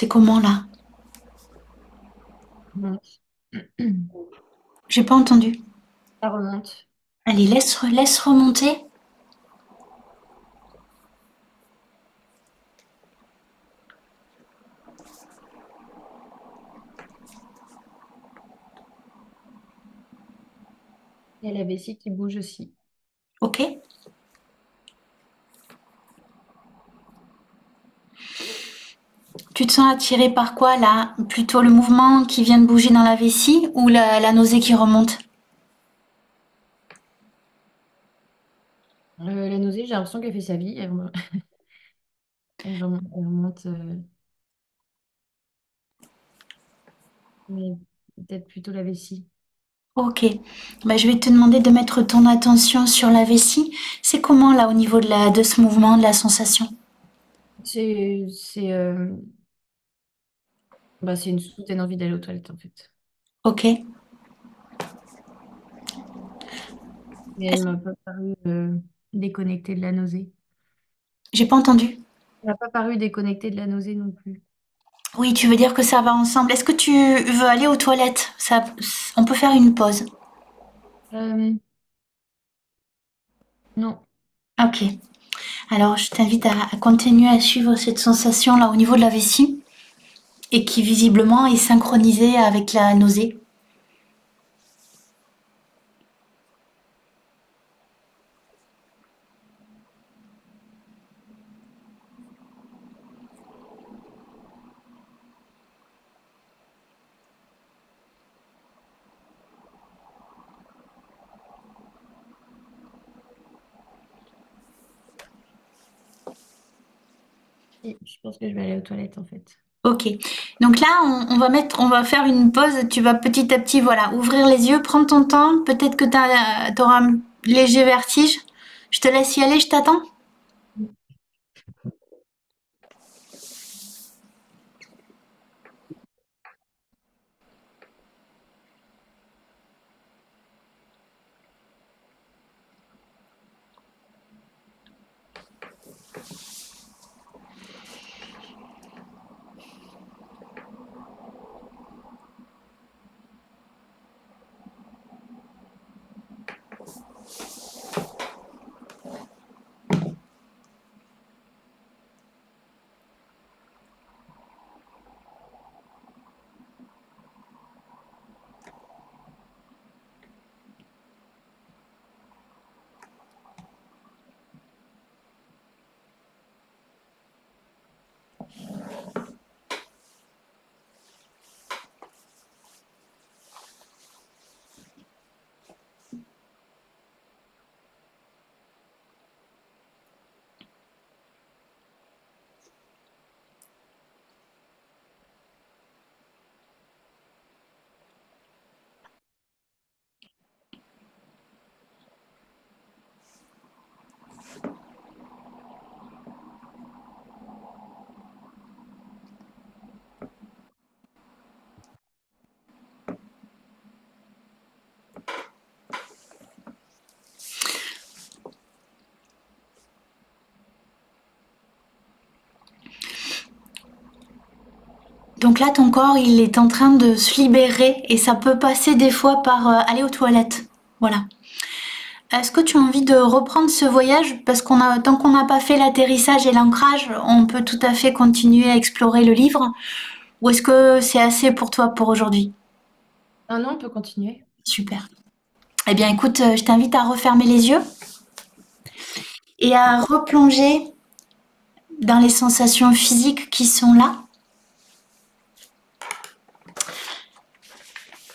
C'est comment là? Remonte. J'ai pas entendu. Ça remonte. Allez, laisse remonter. Il y a la vessie qui bouge aussi. Ok. Tu te sens attiré par quoi là? Plutôt le mouvement qui vient de bouger dans la vessie ou la nausée qui remonte? La nausée, j'ai l'impression qu'elle fait sa vie. Elle remonte, mais peut-être plutôt la vessie. Ok. Bah, je vais te demander de mettre ton attention sur la vessie. C'est comment là au niveau de ce mouvement, de la sensation? C'est bah, c'est une soudaine envie d'aller aux toilettes, en fait. Ok. Mais elle m'a pas paru déconnectée de la nausée. J'ai pas entendu. Elle m'a pas paru déconnectée de la nausée non plus. Oui, tu veux dire que ça va ensemble. Est-ce que tu veux aller aux toilettes? Ça, on peut faire une pause. Euh, non. Ok. Alors, je t'invite à continuer à suivre cette sensation là au niveau de la vessie et qui visiblement est synchronisée avec la nausée. Si, je pense que je vais aller aux toilettes, en fait. Ok. Donc là, on va faire une pause. Tu vas petit à petit, voilà, ouvrir les yeux, prendre ton temps. Peut-être que tu auras un léger vertige. Je te laisse y aller, je t'attends. Donc là, ton corps, il est en train de se libérer et ça peut passer des fois par aller aux toilettes. Voilà. Est-ce que tu as envie de reprendre ce voyage? Parce tant qu'on n'a pas fait l'atterrissage et l'ancrage, on peut tout à fait continuer à explorer le livre. Ou est-ce que c'est assez pour toi pour aujourd'hui? Ah non, on peut continuer. Super. Eh bien, écoute, je t'invite à refermer les yeux et à replonger dans les sensations physiques qui sont là.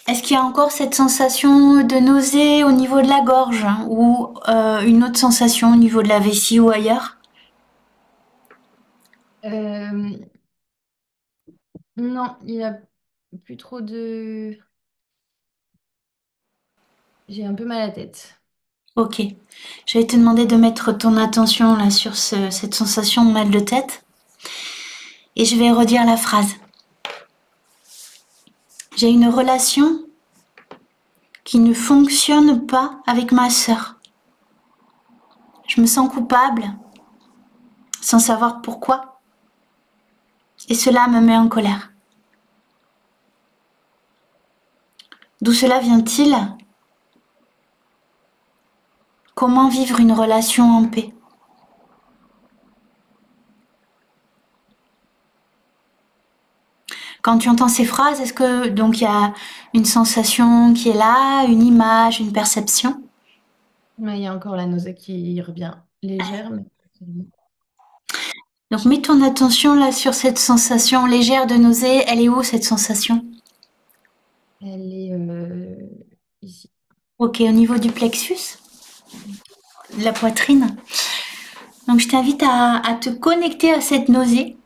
Est-ce qu'il y a encore cette sensation de nausée au niveau de la gorge, hein, ou une autre sensation au niveau de la vessie ou ailleurs? Euh, non, il n'y a plus trop de... J'ai un peu mal à la tête. Ok. Je vais te demander de mettre ton attention là sur cette sensation de mal de tête et je vais redire la phrase. J'ai une relation qui ne fonctionne pas avec ma sœur. Je me sens coupable sans savoir pourquoi et cela me met en colère. D'où cela vient-il? Comment vivre une relation en paix? Quand tu entends ces phrases, est-ce que donc il y a une sensation qui est là, une image, une perception? Mais il y a encore la nausée qui revient. Légère, mais... Donc mets ton attention là sur cette sensation légère de nausée. Elle est où cette sensation? Elle est ici. Ok, au niveau du plexus, de la poitrine. Donc je t'invite à te connecter à cette nausée.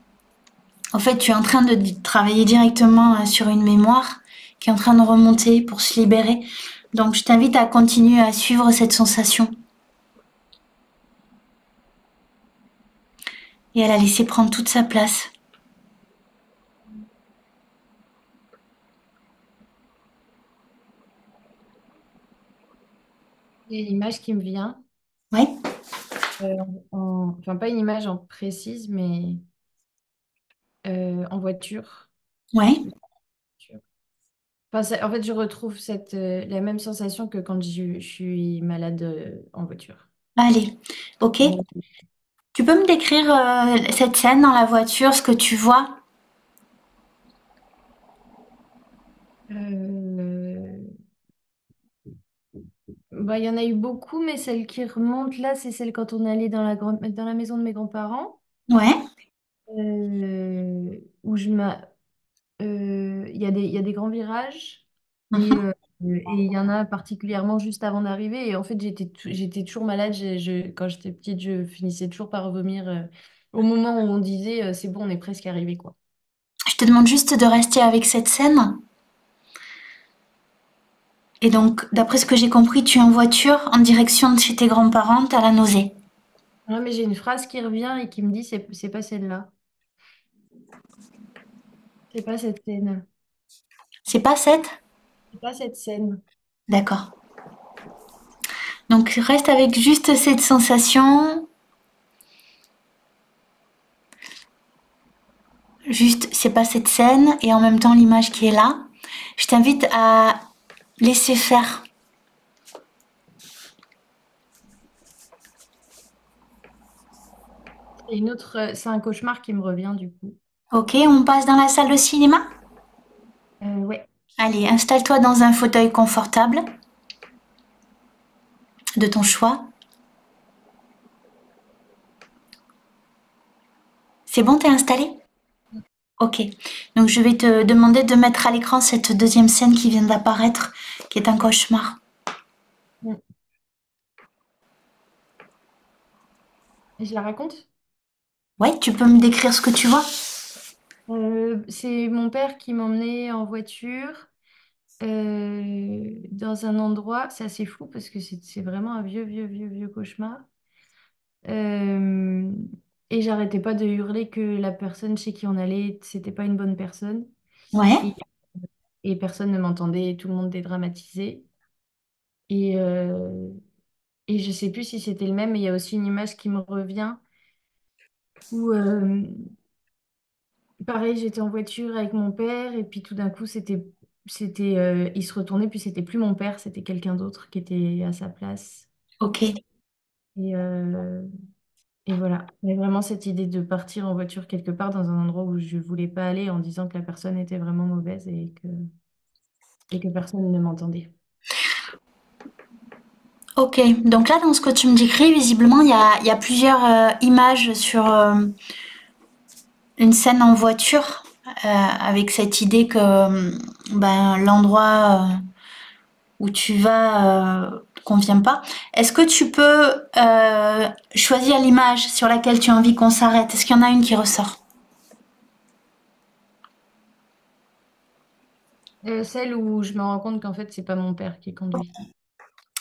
En fait, tu es en train de travailler directement sur une mémoire qui est en train de remonter pour se libérer. Donc je t'invite à continuer à suivre cette sensation et à la laisser prendre toute sa place. Et l'image qui me vient, Ouais, enfin pas une image en précise, mais en voiture. ouais. Enfin, en fait, je retrouve la même sensation que quand je suis malade en voiture. Allez, ok. Bon. Tu peux me décrire cette scène dans la voiture, ce que tu vois? Euh, Bah, il y en a eu beaucoup, mais celle qui remonte là, c'est celle quand on est allé dans la maison de mes grands-parents, Ouais. où il y a des grands virages, Mhm. et il y en a particulièrement juste avant d'arriver. Et en fait, j'étais toujours malade. Quand j'étais petite, je finissais toujours par vomir au moment où on disait c'est bon, on est presque arrivé, quoi. Je te demande juste de rester avec cette scène. Et donc, d'après ce que j'ai compris, tu es en voiture en direction de chez tes grands-parents, t'as la nausée. Ouais, mais j'ai une phrase qui revient et qui me dit c'est pas celle-là. C'est pas cette scène. C'est pas cette? C'est pas cette scène. D'accord. Donc, reste avec juste cette sensation. Juste, c'est pas cette scène et en même temps l'image qui est là. Je t'invite à laisser faire. C'est un cauchemar qui me revient du coup. Ok, on passe dans la salle de cinéma? Ouais. Allez, installe-toi dans un fauteuil confortable de ton choix. C'est bon, t'es installé? Ok. Donc je vais te demander de mettre à l'écran cette deuxième scène qui vient d'apparaître, qui est un cauchemar. Mm. Je la raconte? Ouais, tu peux me décrire ce que tu vois? C'est mon père qui m'emmenait en voiture dans un endroit, c'est assez fou parce que c'est vraiment un vieux, vieux, vieux, vieux cauchemar. Euh, et j'arrêtais pas de hurler que la personne chez qui on allait, c'était pas une bonne personne. Ouais. Et, et personne ne m'entendait, tout le monde dédramatisait. Et, euh, et je sais plus si c'était le même, mais il y a aussi une image qui me revient où Pareil, j'étais en voiture avec mon père et puis tout d'un coup, il se retournait puis c'était plus mon père, c'était quelqu'un d'autre qui était à sa place. Ok. Et, euh, et voilà. Mais vraiment cette idée de partir en voiture quelque part dans un endroit où je voulais pas aller en disant que la personne était vraiment mauvaise et que personne ne m'entendait. Ok. Donc là, dans ce que tu me décris, visiblement, il y a plusieurs images sur une scène en voiture avec cette idée que ben, l'endroit où tu vas convient pas. Est-ce que tu peux choisir l'image sur laquelle tu as envie qu'on s'arrête? Est-ce qu'il y en a une qui ressort? Celle où je me rends compte qu'en fait, c'est pas mon père qui conduit.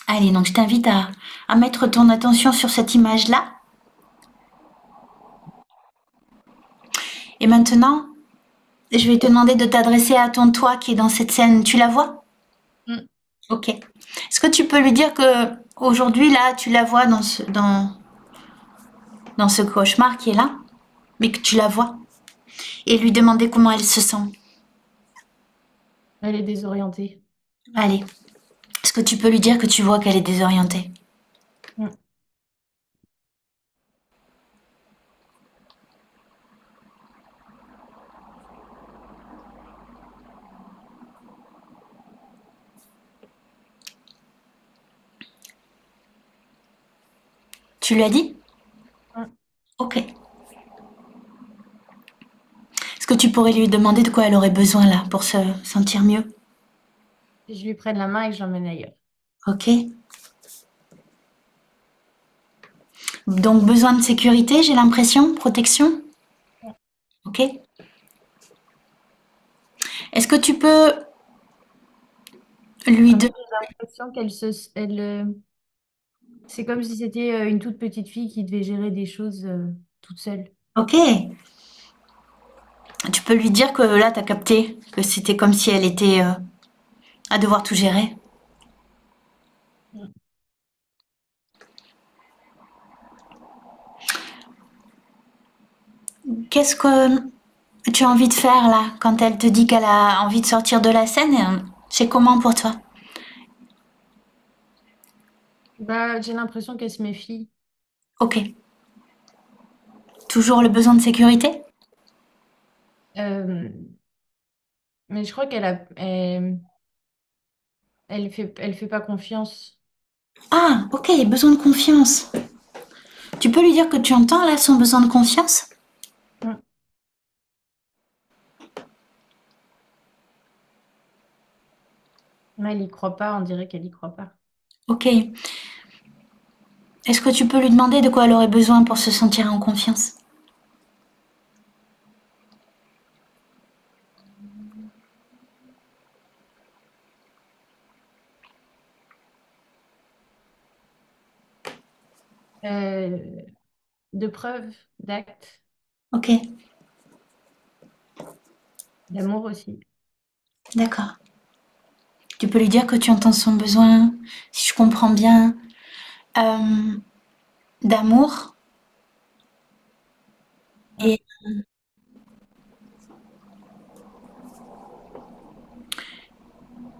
Allez, donc je t'invite à mettre ton attention sur cette image-là. Et maintenant, je vais te demander de t'adresser à ton toi qui est dans cette scène. Tu la vois? Mm. Ok. Est-ce que tu peux lui dire que aujourd'hui, là, tu la vois dans ce cauchemar qui est là, mais que tu la vois? Et lui demander comment elle se sent. Elle est désorientée. Allez. Est-ce que tu peux lui dire que tu vois qu'elle est désorientée? Mm. Tu lui as dit? Mm. Ok. Est-ce que tu pourrais lui demander de quoi elle aurait besoin là pour se sentir mieux? Je lui prenne la main et que j'emmène ailleurs. Ok. Donc besoin de sécurité, j'ai l'impression, protection. Mm. Ok. Est-ce que tu peux lui En fait, demander? j'ai l'impression c'est comme si c'était une toute petite fille qui devait gérer des choses toute seule. Ok. Tu peux lui dire que là, t'as capté que c'était comme si elle était à devoir tout gérer. Mm. Qu'est-ce que tu as envie de faire là quand elle te dit qu'elle a envie de sortir de la scène? C'est comment pour toi? Bah, j'ai l'impression qu'elle se méfie. Ok. Toujours le besoin de sécurité? Euh, mais je crois elle fait pas confiance. Ah, ok, besoin de confiance. Tu peux lui dire que tu entends là son besoin de confiance? Mm. Mais elle y croit pas, on dirait qu'elle y croit pas. Ok. Est-ce que tu peux lui demander de quoi elle aurait besoin pour se sentir en confiance? Euh, de preuves, d'actes, Ok, d'amour aussi. d'accord. Tu peux lui dire que tu entends son besoin, si je comprends bien, euh, d'amour Mm. et,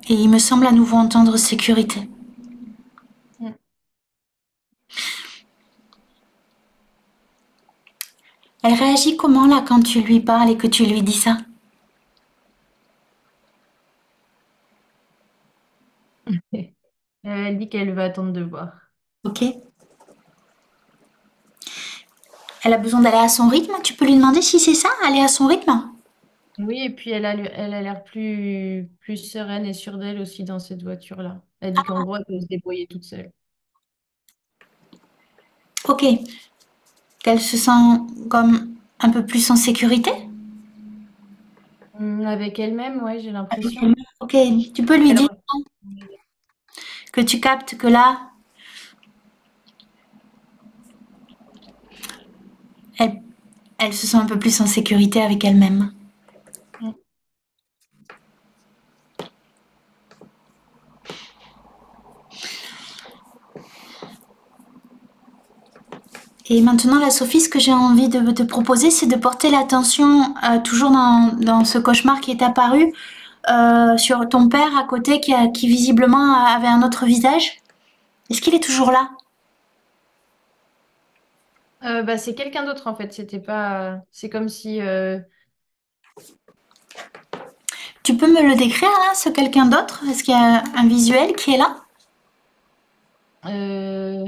et il me semble à nouveau entendre sécurité. Mm. Elle réagit comment là quand tu lui parles et que tu lui dis ça? Elle dit qu'elle va attendre de voir. Ok. Elle a besoin d'aller à son rythme? Tu peux lui demander si c'est ça, aller à son rythme? Oui, et puis elle a l'air plus sereine et sûre d'elle aussi dans cette voiture-là. Elle dit qu'en gros, elle peut se débrouiller toute seule. Ok. Qu'elle se sent comme un peu plus en sécurité? Avec elle-même, ouais, j'ai Avec l'impression. elle-même. Ok, tu peux lui Elle dire ressent. que tu captes que là, elle, elle se sent un peu plus en sécurité avec elle-même. Mm. Et maintenant, la Sophie, ce que j'ai envie de te proposer, c'est de porter l'attention, toujours dans ce cauchemar qui est apparu, sur ton père à côté qui visiblement avait un autre visage. Est-ce qu'il est toujours là? Bah, c'est quelqu'un d'autre en fait. C'était pas. C'est comme si. Tu peux me le décrire là, ce quelqu'un d'autre? Est-ce qu'il y a un visuel qui est là? Euh,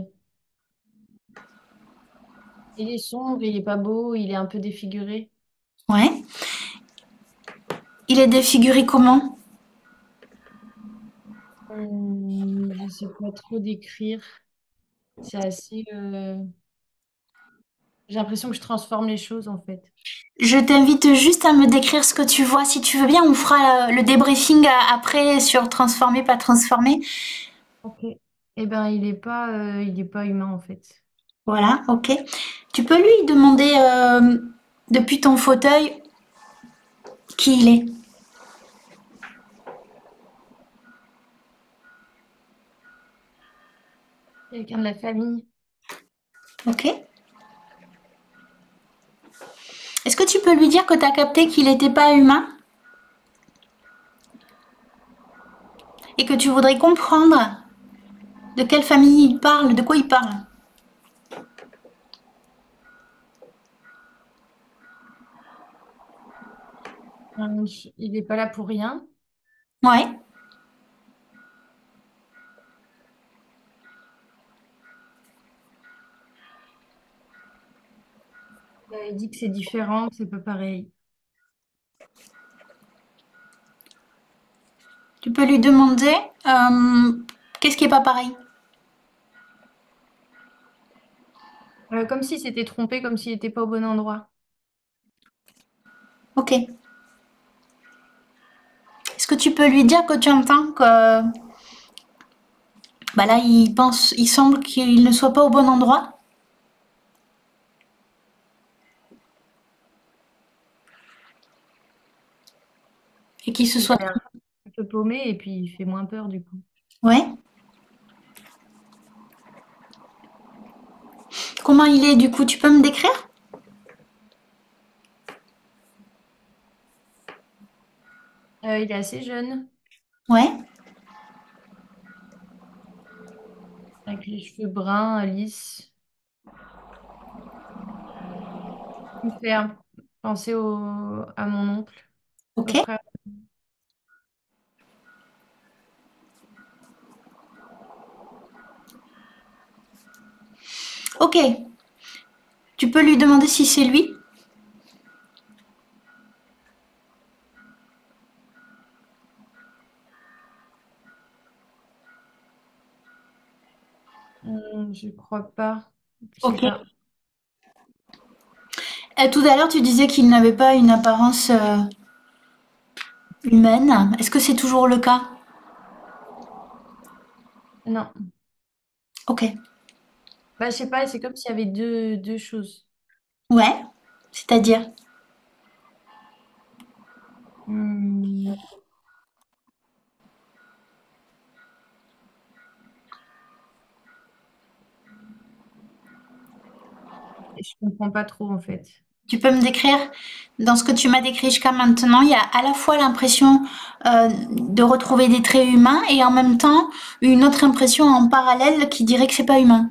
il est sombre, il est pas beau, il est un peu défiguré. Ouais. Il est défiguré comment? Je sais pas trop décrire. C'est assez. J'ai l'impression que je transforme les choses en fait. Je t'invite juste à me décrire ce que tu vois. Si tu veux bien, on fera le débriefing après sur transformé, pas transformé. Ok. Eh ben, il est pas humain en fait. Voilà, ok. Tu peux lui demander depuis ton fauteuil qui il est. Quelqu'un de la famille. Ok. Est-ce que tu peux lui dire que tu as capté qu'il n'était pas humain et que tu voudrais comprendre de quelle famille il parle, de quoi il parle? Il est pas là pour rien. Ouais, Il dit que c'est différent, que c'est pas pareil. tu peux lui demander qu'est-ce qui est pas pareil. Comme s'il s'était trompé, comme s'il était pas au bon endroit. Ok. Est-ce que tu peux lui dire que tu entends que bah là il semble qu'il ne soit pas au bon endroit et qu'il se Il a soit. l'air un peu paumé et puis il fait moins peur du coup. Ouais. Comment il est du coup? Tu peux me décrire? Il est assez jeune, Ouais. avec les cheveux bruns, lisses. Il me fait penser à mon oncle, Ok. au frère. Ok. Tu peux lui demander si c'est lui? Je crois pas. Je sais Ok. pas. Tout à l'heure, tu disais qu'il n'avait pas une apparence humaine. Est-ce que c'est toujours le cas? Non. Ok. Bah, je sais pas, c'est comme s'il y avait deux choses. Ouais. C'est-à-dire? Hmm, et je comprends pas trop en fait. Tu peux me décrire, dans ce que tu m'as décrit jusqu'à maintenant, il y a à la fois l'impression de retrouver des traits humains et en même temps une autre impression en parallèle qui dirait que c'est pas humain.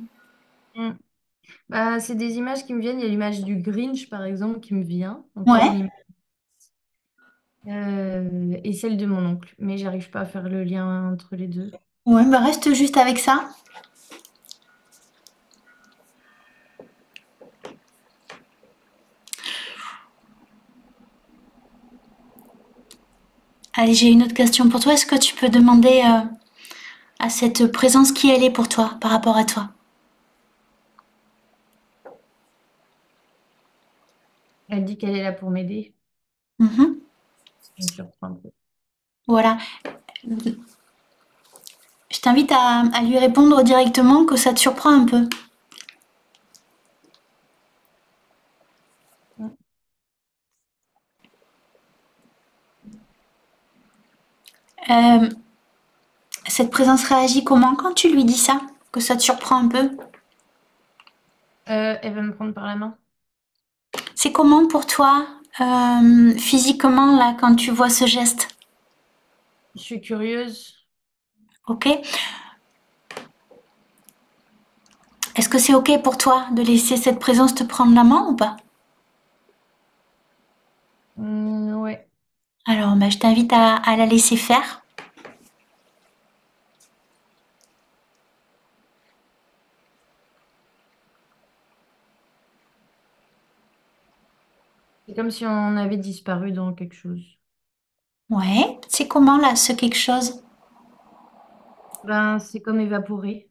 Hmm. Bah, c'est des images qui me viennent. Il y a l'image du Grinch, par exemple, qui me vient. Encore une Ouais. image. Et celle de mon oncle. Mais j'arrive pas à faire le lien entre les deux. Ouais, bah reste juste avec ça. Allez, j'ai une autre question pour toi. Est-ce que tu peux demander à cette présence qui elle est pour toi, par rapport à toi? Elle dit qu'elle est là pour m'aider. Mhm. Ça me surprend un peu. Voilà. Je t'invite à lui répondre directement que ça te surprend un peu. Hmm. Euh, cette présence réagit comment quand tu lui dis ça? Que ça te surprend un peu? Elle va me prendre par la main. C'est comment pour toi, physiquement, là, quand tu vois ce geste? Je suis curieuse. Ok? Est-ce que c'est ok pour toi de laisser cette présence te prendre la main ou pas? Ouais. Alors, bah, je t'invite à la laisser faire. C'est comme si on avait disparu dans quelque chose. Ouais, c'est comment là, ce quelque chose? Ben, c'est comme évaporé.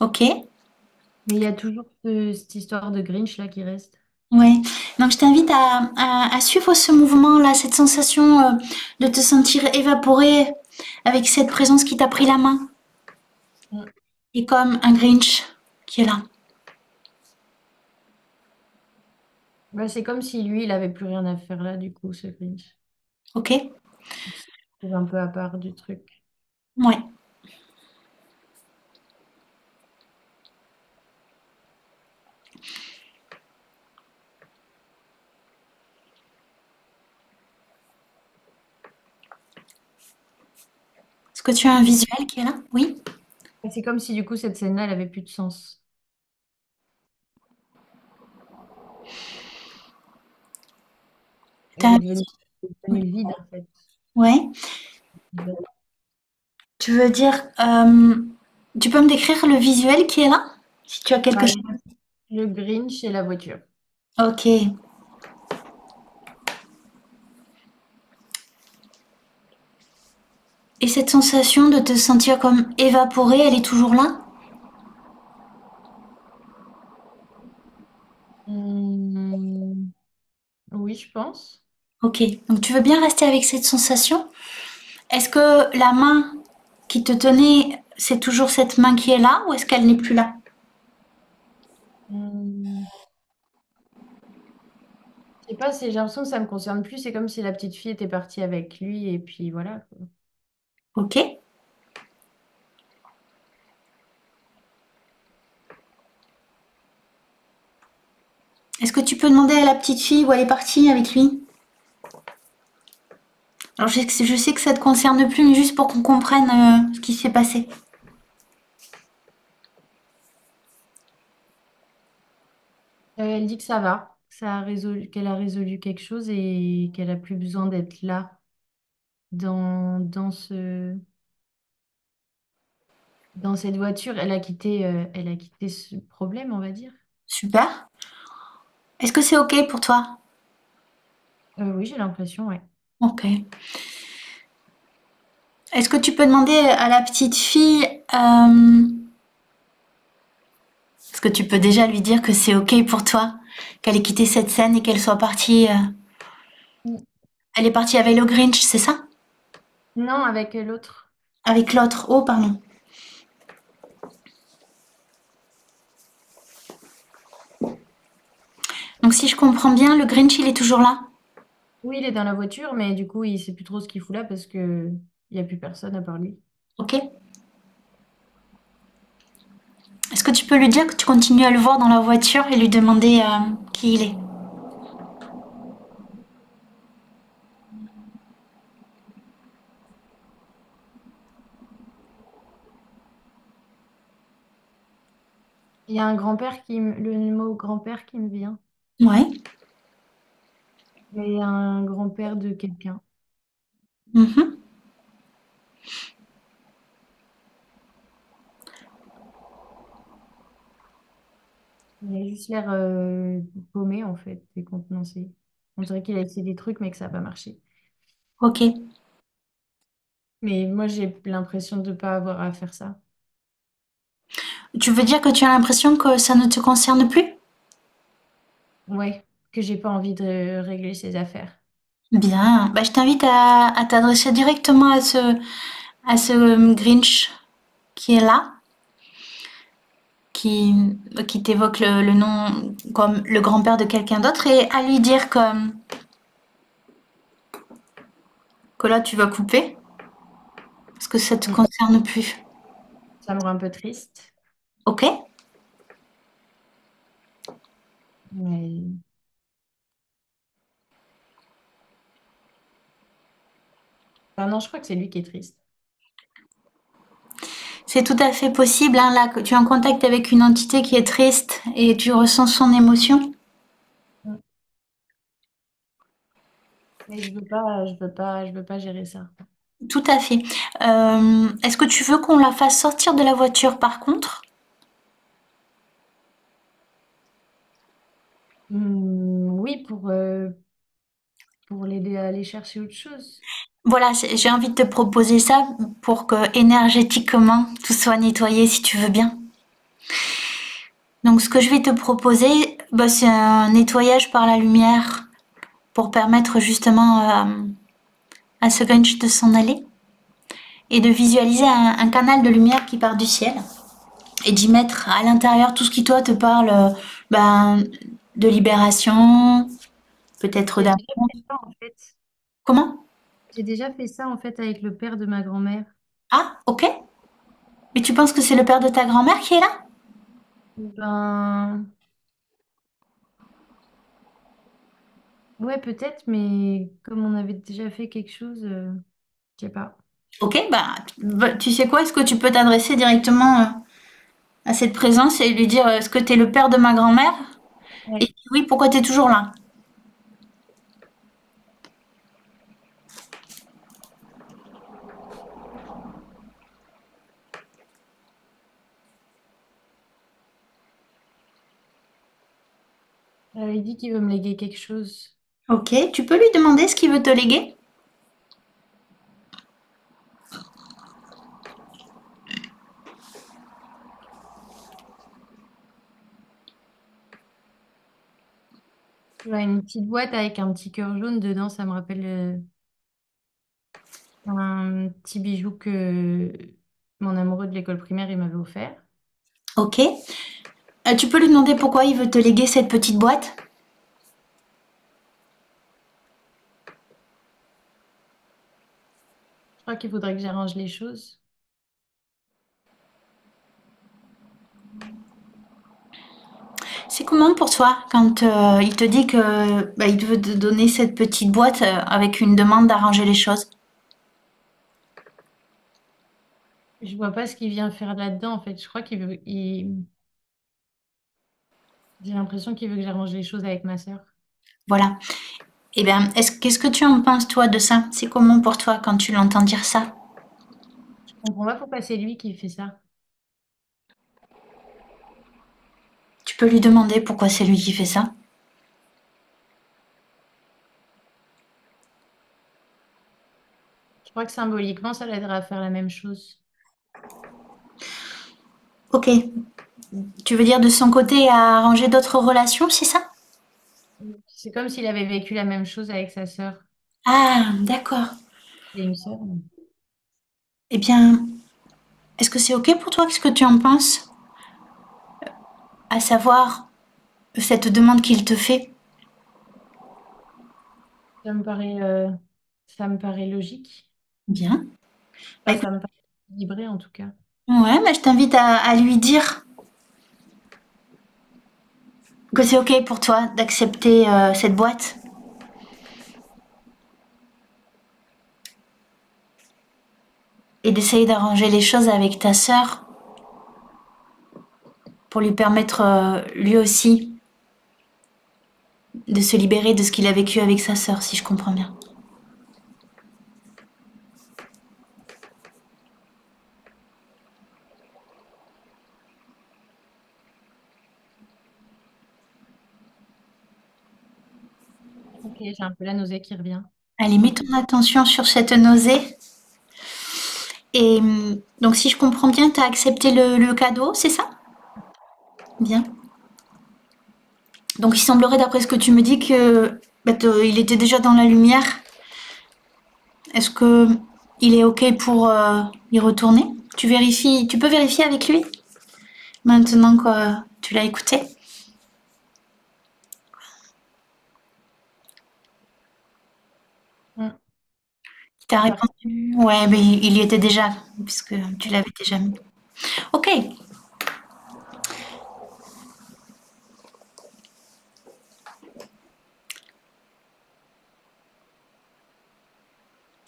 Ok? Mais il y a toujours cette histoire de Grinch là qui reste. Ouais. Donc, je t'invite à suivre ce mouvement-là, cette sensation de te sentir évaporé avec cette présence qui t'a pris la main. Mm. Et comme un Grinch qui est là. Ben, c'est comme si lui, il avait plus rien à faire là, du coup, ce Grinch. Ok? Il se trouve un peu à part du truc. Ouais. Est-ce que tu as un visuel qui est là? Oui? Et c'est comme si du coup, cette scène-là, elle avait plus de sens. Elle T'as est un devenue vide, en fait. Ouais. Tu veux dire, tu peux me décrire le visuel qui est là? Si tu as quelque Bah, chose. le Grinch et la voiture. Ok. Et cette sensation de te sentir comme évaporé, elle est toujours là? Hmm, oui, je pense. Ok. Donc tu veux bien rester avec cette sensation? Est-ce que la main qui te tenait, c'est toujours cette main qui est là ou est-ce qu'elle n'est plus là? Hmm, je sais pas, j'ai l'impression que ça me concerne plus. C'est comme si la petite fille était partie avec lui et puis voilà, quoi. Ok. Est-ce que tu peux demander à la petite fille où elle est partie avec lui? Alors je sais que ça te concerne plus, mais juste pour qu'on comprenne ce qui s'est passé. Elle dit que ça va, que ça a résolu, qu'elle a résolu quelque chose et qu'elle a plus besoin d'être là dans cette voiture. Elle a quitté ce problème, on va dire. Super. Est-ce que c'est ok pour toi? Oui, j'ai l'impression, ouais. Ok. Est-ce que tu peux demander à la petite fille, est-ce que tu peux déjà lui dire que c'est ok pour toi qu'elle ait quitté cette scène et qu'elle soit partie, elle est partie avec le Grinch, c'est ça? Non, avec l'autre. Avec l'autre. Oh, pardon. Donc si je comprends bien, le Grinch, il est toujours là. Oui, il est dans la voiture, mais du coup, il sait plus trop ce qu'il fout là parce que il y a plus personne à part lui. Ok. Est-ce que tu peux lui dire que tu continues à le voir dans la voiture et lui demander qui il est? Il y a un grand-père le mot grand-père qui me vient. Ouais. Mais un grand-père de quelqu'un. Mhm. Il a juste l'air paumé en fait, décontenancé. On dirait qu'il a essayé des trucs mais que ça n'a pas marché. Ok. Mais moi j'ai l'impression de ne pas avoir à faire ça. Tu veux dire que tu as l'impression que ça ne te concerne plus? Ouais, que j'ai pas envie de régler ses affaires. Bien. Bah, je t'invite à t'adresser directement à ce Grinch qui est là, qui, qui t'évoque le nom comme le grand-père de quelqu'un d'autre et à lui dire que là tu vas couper parce que ça te Mm. concerne plus. Ça me rend un peu triste. Ok? Enfin, non, je crois que c'est lui qui est triste. C'est tout à fait possible, hein, là, que tu es en contact avec une entité qui est triste et tu ressens son émotion. Mm. Mais je veux pas gérer ça. Tout à fait. Est-ce que tu veux qu'on la fasse sortir de la voiture par contre? Oui, pour l'aider à aller chercher autre chose. Voilà, j'ai envie de te proposer ça pour que énergétiquement tout soit nettoyé si tu veux bien. Donc ce que je vais te proposer, bah, c'est un nettoyage par la lumière pour permettre justement à ce Grinch de s'en aller et de visualiser un canal de lumière qui part du ciel et d'y mettre à l'intérieur tout ce qui toi te parle ben, de libération, peut-être J'ai déjà d'amour. fait ça en fait. Comment? J'ai déjà fait ça en fait avec le père de ma grand-mère. Ah, ok. Mais tu penses que c'est le père de ta grand-mère qui est là? Ben, ouais, peut-être, mais comme on avait déjà fait quelque chose, je sais pas. Ok, bah, tu sais quoi, est-ce que tu peux t'adresser directement à cette présence et lui dire est-ce que tu es le père de ma grand-mère? Et Ouais. si oui, pourquoi tu es toujours là? Il dit qu'il veut me léguer quelque chose. Ok, tu peux lui demander ce qu'il veut te léguer? Ouais, une petite boîte avec un petit cœur jaune dedans, ça me rappelle un petit bijou que mon amoureux de l'école primaire il m'avait offert. Ok. Tu peux lui demander pourquoi il veut te léguer cette petite boîte? Je crois qu'il faudrait que j'arrange les choses. C'est comment pour toi quand il te dit que bah, il veut te donner cette petite boîte avec une demande d'arranger les choses? Je vois pas ce qu'il vient faire là-dedans en fait. Je crois j'ai l'impression qu'il veut que j'arrange les choses avec ma sœur. Voilà. Eh bien, qu'est-ce que tu en penses toi de ça? C'est comment pour toi quand tu l'entends dire ça? Je comprends pas pourquoi c'est lui qui fait ça. Tu peux lui demander pourquoi c'est lui qui fait ça? Je crois que symboliquement, ça l'aiderait à faire la même chose. Ok. Tu veux dire de son côté à arranger d'autres relations, c'est ça? C'est comme s'il avait vécu la même chose avec sa sœur. Ah, d'accord. Il a une sœur. Eh bien, est-ce que c'est ok pour toi? Qu'est-ce que tu en penses? À savoir cette demande qu'il te fait? Ça me paraît, ça me paraît logique. Bien. Bah, Enfin, écoute, ça me paraît équilibré en tout cas. ouais, bah, je t'invite à lui dire que c'est ok pour toi d'accepter cette boîte et d'essayer d'arranger les choses avec ta sœur pour lui permettre lui aussi de se libérer de ce qu'il a vécu avec sa sœur, si je comprends bien. Ok, j'ai un peu la nausée qui revient. Allez, mets ton attention sur cette nausée. Et donc, si je comprends bien, tu as accepté le cadeau, c'est ça? Bien. Donc, il semblerait, d'après ce que tu me dis, que bah, il était déjà dans la lumière. Est-ce que il est ok pour y retourner? Tu peux vérifier avec lui maintenant que tu l'as écouté? Mm. Il t'a C'est parti. répondu? Ouais, mais il y était déjà, puisque tu l'avais déjà mis. Ok,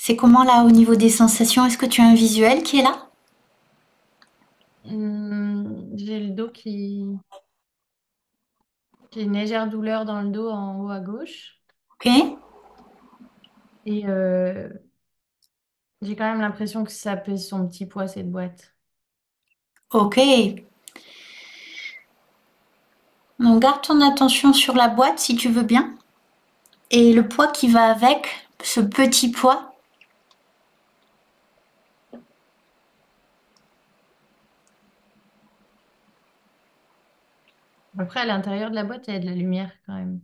C'est comment là au niveau des sensations? Est-ce que tu as un visuel qui est là? J'ai le dos qui... J'ai une légère douleur dans le dos en haut à gauche. Ok, Et j'ai quand même l'impression que ça pèse son petit poids, cette boîte. ok. Donc garde ton attention sur la boîte si tu veux bien. Et le poids qui va avec, ce petit poids. Après, à l'intérieur de la boîte, il y a de la lumière quand même.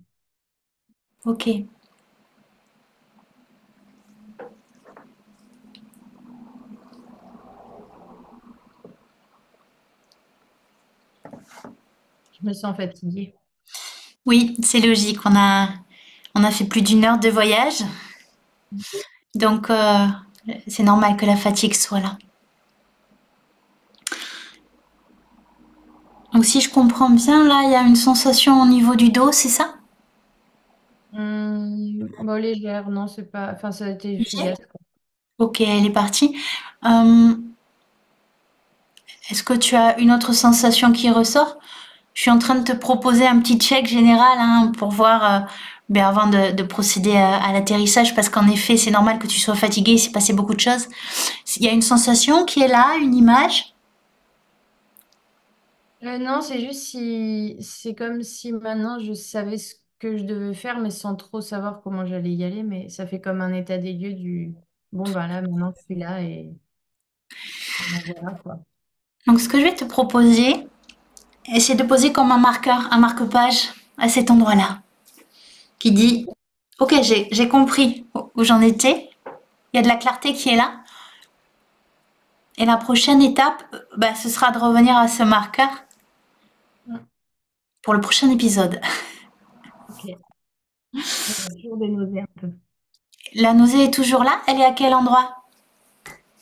Ok. Je me sens fatiguée. Oui, c'est logique. On a fait plus d'une heure de voyage. Donc c'est normal que la fatigue soit là. Donc si je comprends bien, là, il y a une sensation au niveau du dos, c'est ça? Bon, légère, non, c'est pas... Enfin, ça a été Ok. fugace, quoi. Ok, elle est partie. Euh, Est-ce que tu as une autre sensation qui ressort? Je suis en train de te proposer un petit check général hein, pour voir, ben avant de procéder à l'atterrissage, parce qu'en effet, c'est normal que tu sois fatigué, il s'est passé beaucoup de choses. Il y a une sensation qui est là, une image. Non, c'est juste si... C'est comme si maintenant je savais ce que je devais faire, mais sans trop savoir comment j'allais y aller. Mais ça fait comme un état des lieux du... Bon, ben là, maintenant, je suis là et ben voilà, quoi. Donc ce que je vais te proposer, c'est de poser comme un marqueur, un marque-page à cet endroit-là, qui dit, ok, j'ai compris où j'en étais, il y a de la clarté qui est là, et la prochaine étape, bah, ce sera de revenir à ce marqueur Mm, pour le prochain épisode. ok. Toujours des nausées un peu. La nausée est toujours là, elle est à quel endroit?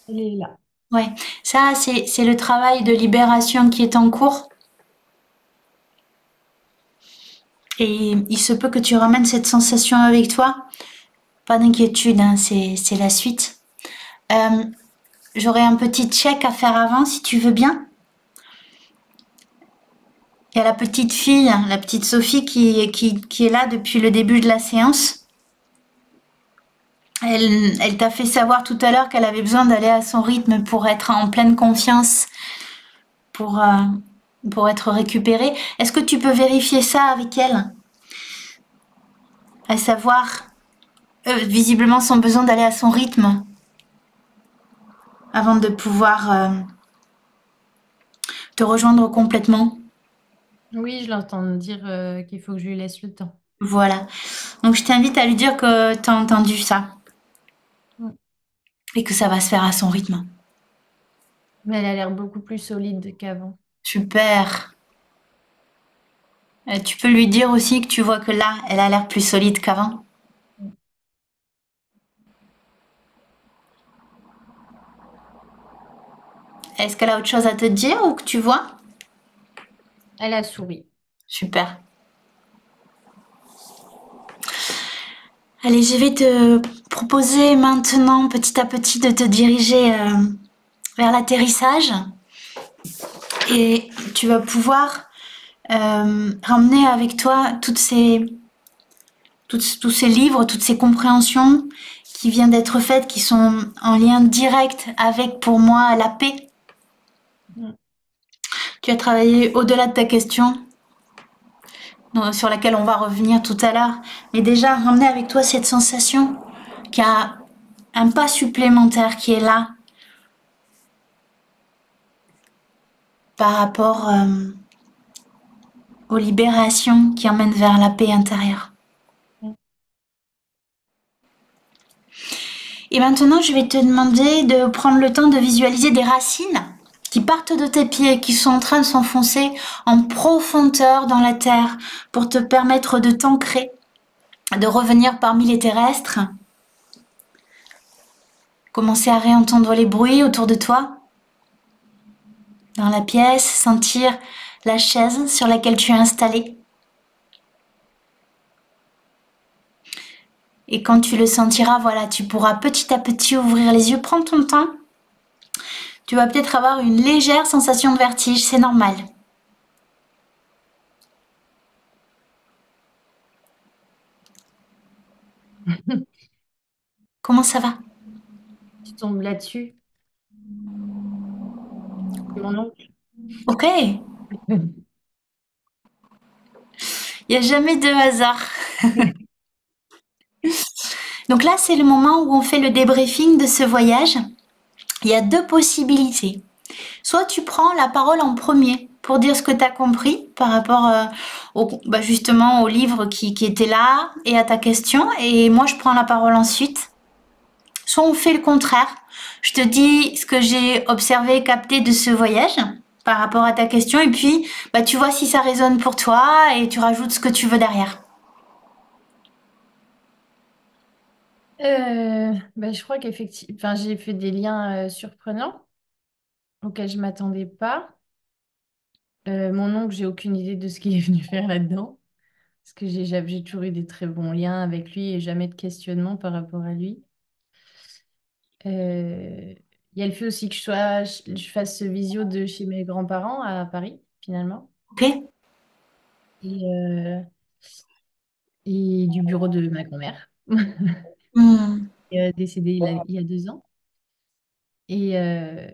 Elle est là. Ouais, ça c'est le travail de libération qui est en cours. Et il se peut que tu ramènes cette sensation avec toi. Pas d'inquiétude, hein, c'est la suite. Euh, J'aurais un petit check à faire avant si tu veux bien. Il y a la petite fille, hein, la petite Sophie qui est là depuis le début de la séance. Elle t'a fait savoir tout à l'heure qu'elle avait besoin d'aller à son rythme pour être en pleine confiance, pour, euh, pour être récupérée. Est-ce que tu peux vérifier ça avec elle? À savoir, visiblement son besoin d'aller à son rythme avant de pouvoir te rejoindre complètement. Oui, je l'entends dire qu'il faut que je lui laisse le temps. Voilà. Donc je t'invite à lui dire que tu as entendu ça Mm. et que ça va se faire à son rythme. Mais elle a l'air beaucoup plus solide qu'avant. Super. Tu peux lui dire aussi que tu vois que là, elle a l'air plus solide qu'avant. Mm. Est-ce qu'elle a autre chose à te dire ou que tu vois? Elle a souri. Super. Allez, je vais te proposer maintenant petit à petit de te diriger vers l'atterrissage et tu vas pouvoir ramener avec toi tous ces livres, toutes ces compréhensions qui viennent d'être faites, qui sont en lien direct avec, pour moi, la paix. Mm. Tu as travaillé au-delà de ta question, sur laquelle on va revenir tout à l'heure, mais déjà ramener avec toi cette sensation qu'il y a un pas supplémentaire qui est là par rapport aux libérations qui emmènent vers la paix intérieure. Mm. Et maintenant, je vais te demander de prendre le temps de visualiser des racines qui partent de tes pieds, qui sont en train de s'enfoncer en profondeur dans la terre pour te permettre de t'ancrer, de revenir parmi les terrestres. Commencer à réentendre les bruits autour de toi, dans la pièce, sentir la chaise sur laquelle tu es installé. Et quand tu le sentiras, voilà, tu pourras petit à petit ouvrir les yeux. Prends ton temps. Tu vas peut-être avoir une légère sensation de vertige, c'est normal. Comment ça va? Tu tombes là-dessus. C'est mon oncle. Ok, il n'y a jamais de hasard. Donc là, c'est le moment où on fait le débriefing de ce voyage. Il y a deux possibilités. Soit tu prends la parole en premier pour dire ce que tu as compris par rapport justement au livre qui était là et à ta question, et moi je prends la parole ensuite. Soit on fait le contraire. Je te dis ce que j'ai observé, capté de ce voyage par rapport à ta question, et puis tu vois si ça résonne pour toi et tu rajoutes ce que tu veux derrière. Je crois qu'effectivement, enfin, j'ai fait des liens surprenants auxquels je m'attendais pas. Mon oncle, j'ai aucune idée de ce qu'il est venu faire là-dedans. Parce que j'ai toujours eu des très bons liens avec lui et jamais de questionnement par rapport à lui. Euh, Il y a le fait aussi que je fasse ce visio de chez mes grands-parents à Paris, finalement. Ok. Et, euh, et du bureau de ma grand-mère, Hmm. décédée il y a 2 ans. Et, euh,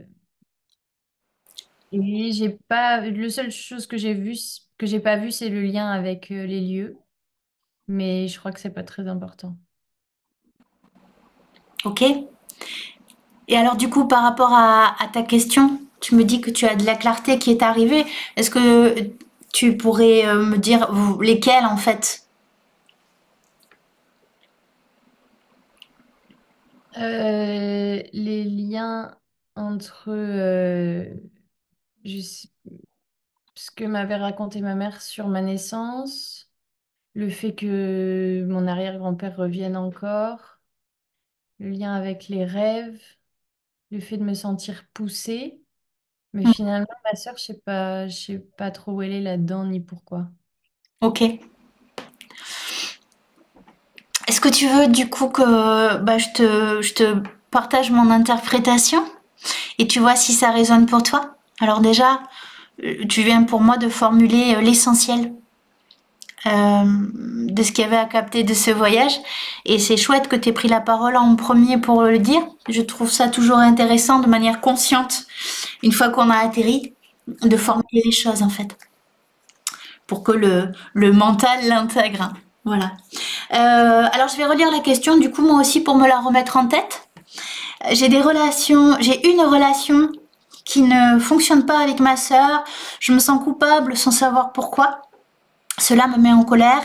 et j'ai pas, le seule chose que j'ai vue, que j'ai pas vu, c'est le lien avec les lieux. Mais je crois que c'est pas très important. Ok. Et alors du coup, par rapport à ta question, tu me dis que tu as de la clarté qui est arrivée. Est-ce que tu pourrais me dire lesquels en fait? Les liens entre je ce que m'avait raconté ma mère sur ma naissance, le fait que mon arrière-grand-père revienne encore, le lien avec les rêves, le fait de me sentir poussée. Mais Hmm. finalement, ma sœur, je sais pas trop où elle est là-dedans ni pourquoi. Ok. Est-ce que tu veux du coup que je te partage mon interprétation et tu vois si ça résonne pour toi? Alors déjà, tu viens pour moi de formuler l'essentiel de ce qu'il y avait à capter de ce voyage. Et c'est chouette que tu aies pris la parole en premier pour le dire. Je trouve ça toujours intéressant de manière consciente, une fois qu'on a atterri, de formuler les choses en fait, pour que le mental l'intègre. Voilà. Alors je vais relire la question du coup moi aussi pour me la remettre en tête. J'ai une relation qui ne fonctionne pas avec ma sœur. Je me sens coupable sans savoir pourquoi. Cela me met en colère.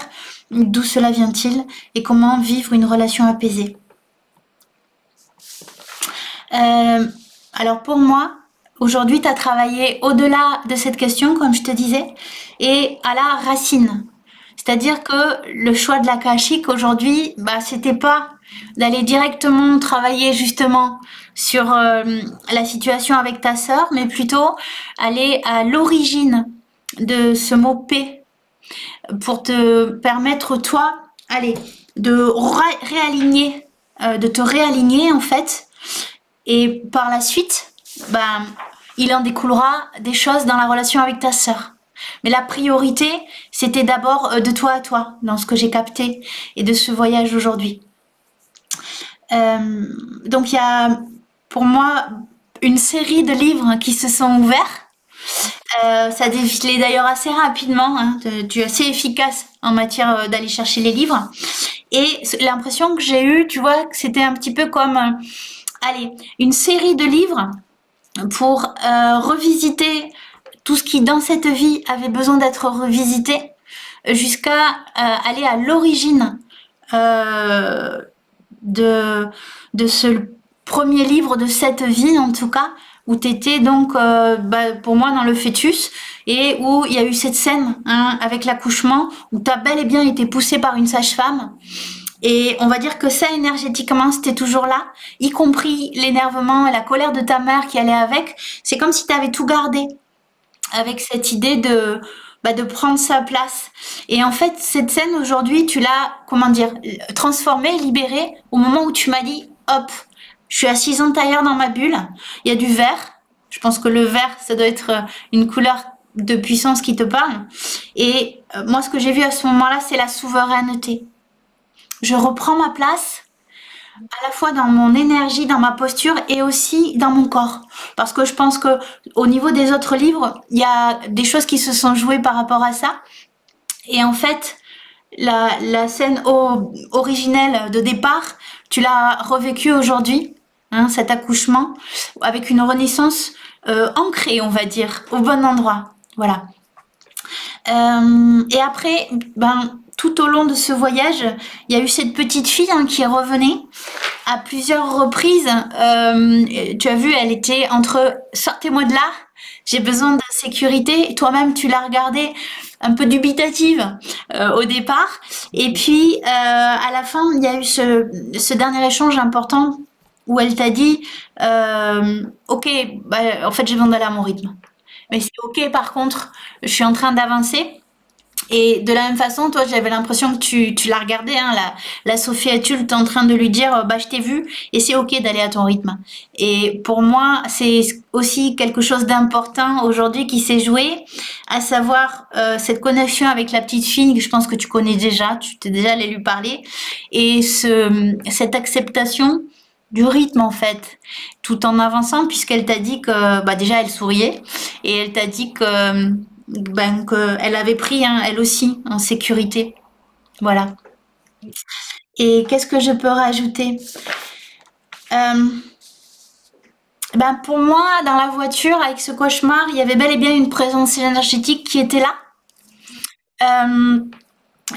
D'où cela vient-il et comment vivre une relation apaisée? Euh, alors pour moi, aujourd'hui, tu as travaillé au-delà de cette question, comme je te disais, et à la racine. C'est-à-dire que le choix de la Kashik aujourd'hui, c'était pas d'aller directement travailler justement sur la situation avec ta sœur, mais plutôt aller à l'origine de ce mot paix pour te permettre toi, allez, réaligner, de te réaligner en fait, et par la suite, il en découlera des choses dans la relation avec ta sœur. Mais la priorité, c'était d'abord de toi à toi, dans ce que j'ai capté et de ce voyage aujourd'hui. Donc il y a pour moi une série de livres qui se sont ouverts. Ça défilait d'ailleurs assez rapidement. Hein. Tu es assez efficace en matière d'aller chercher les livres. Et l'impression que j'ai eue, tu vois, que c'était un petit peu comme, allez, une série de livres pour revisiter tout ce qui dans cette vie avait besoin d'être revisité jusqu'à aller à l'origine euh, de, de ce premier livre de cette vie en tout cas où tu étais donc pour moi dans le fœtus et où il y a eu cette scène hein, avec l'accouchement où tu as bel et bien été poussée par une sage-femme et on va dire que ça énergétiquement c'était toujours là, y compris l'énervement et la colère de ta mère qui allait avec. C'est comme si tu avais tout gardé avec cette idée de prendre sa place. Et en fait, cette scène aujourd'hui, tu l'as, comment dire, transformée, libérée au moment où tu m'as dit, hop, je suis assise en tailleur dans ma bulle, il y a du vert. Je pense que le vert, ça doit être une couleur de puissance qui te parle. Et moi, ce que j'ai vu à ce moment-là, c'est la souveraineté. Je reprends ma place à la fois dans mon énergie, dans ma posture et aussi dans mon corps. Parce que je pense que au niveau des autres livres, il y a des choses qui se sont jouées par rapport à ça. Et en fait, la scène originelle de départ, tu l'as revécue aujourd'hui, hein, cet accouchement, avec une renaissance ancrée, on va dire, au bon endroit. Voilà. Et après, ben, tout au long de ce voyage, il y a eu cette petite fille hein, qui revenait à plusieurs reprises. Tu as vu, elle était entre sortez-moi de là, j'ai besoin de sécurité. Toi-même, tu l'as regardée un peu dubitative au départ. Et puis, à la fin, il y a eu ce dernier échange important où elle t'a dit ok, bah, en fait, j'ai besoin d'aller à mon rythme. Mais c'est ok, par contre, je suis en train d'avancer. Et de la même façon, toi, j'avais l'impression que tu l'as regardé, hein, la Sophie adulte en train de lui dire, bah, je t'ai vu et c'est ok d'aller à ton rythme. Et pour moi, c'est aussi quelque chose d'important aujourd'hui qui s'est joué, à savoir cette connexion avec la petite fille que je pense que tu connais déjà, tu t'es déjà allé lui parler, et cette acceptation du rythme en fait, tout en avançant puisqu'elle t'a dit que, bah déjà elle souriait et elle t'a dit que ben, qu'elle avait pris, hein, elle aussi, en sécurité. Voilà. Et qu'est-ce que je peux rajouter Euh, ben, pour moi, dans la voiture, avec ce cauchemar, il y avait bel et bien une présence énergétique qui était là. Euh,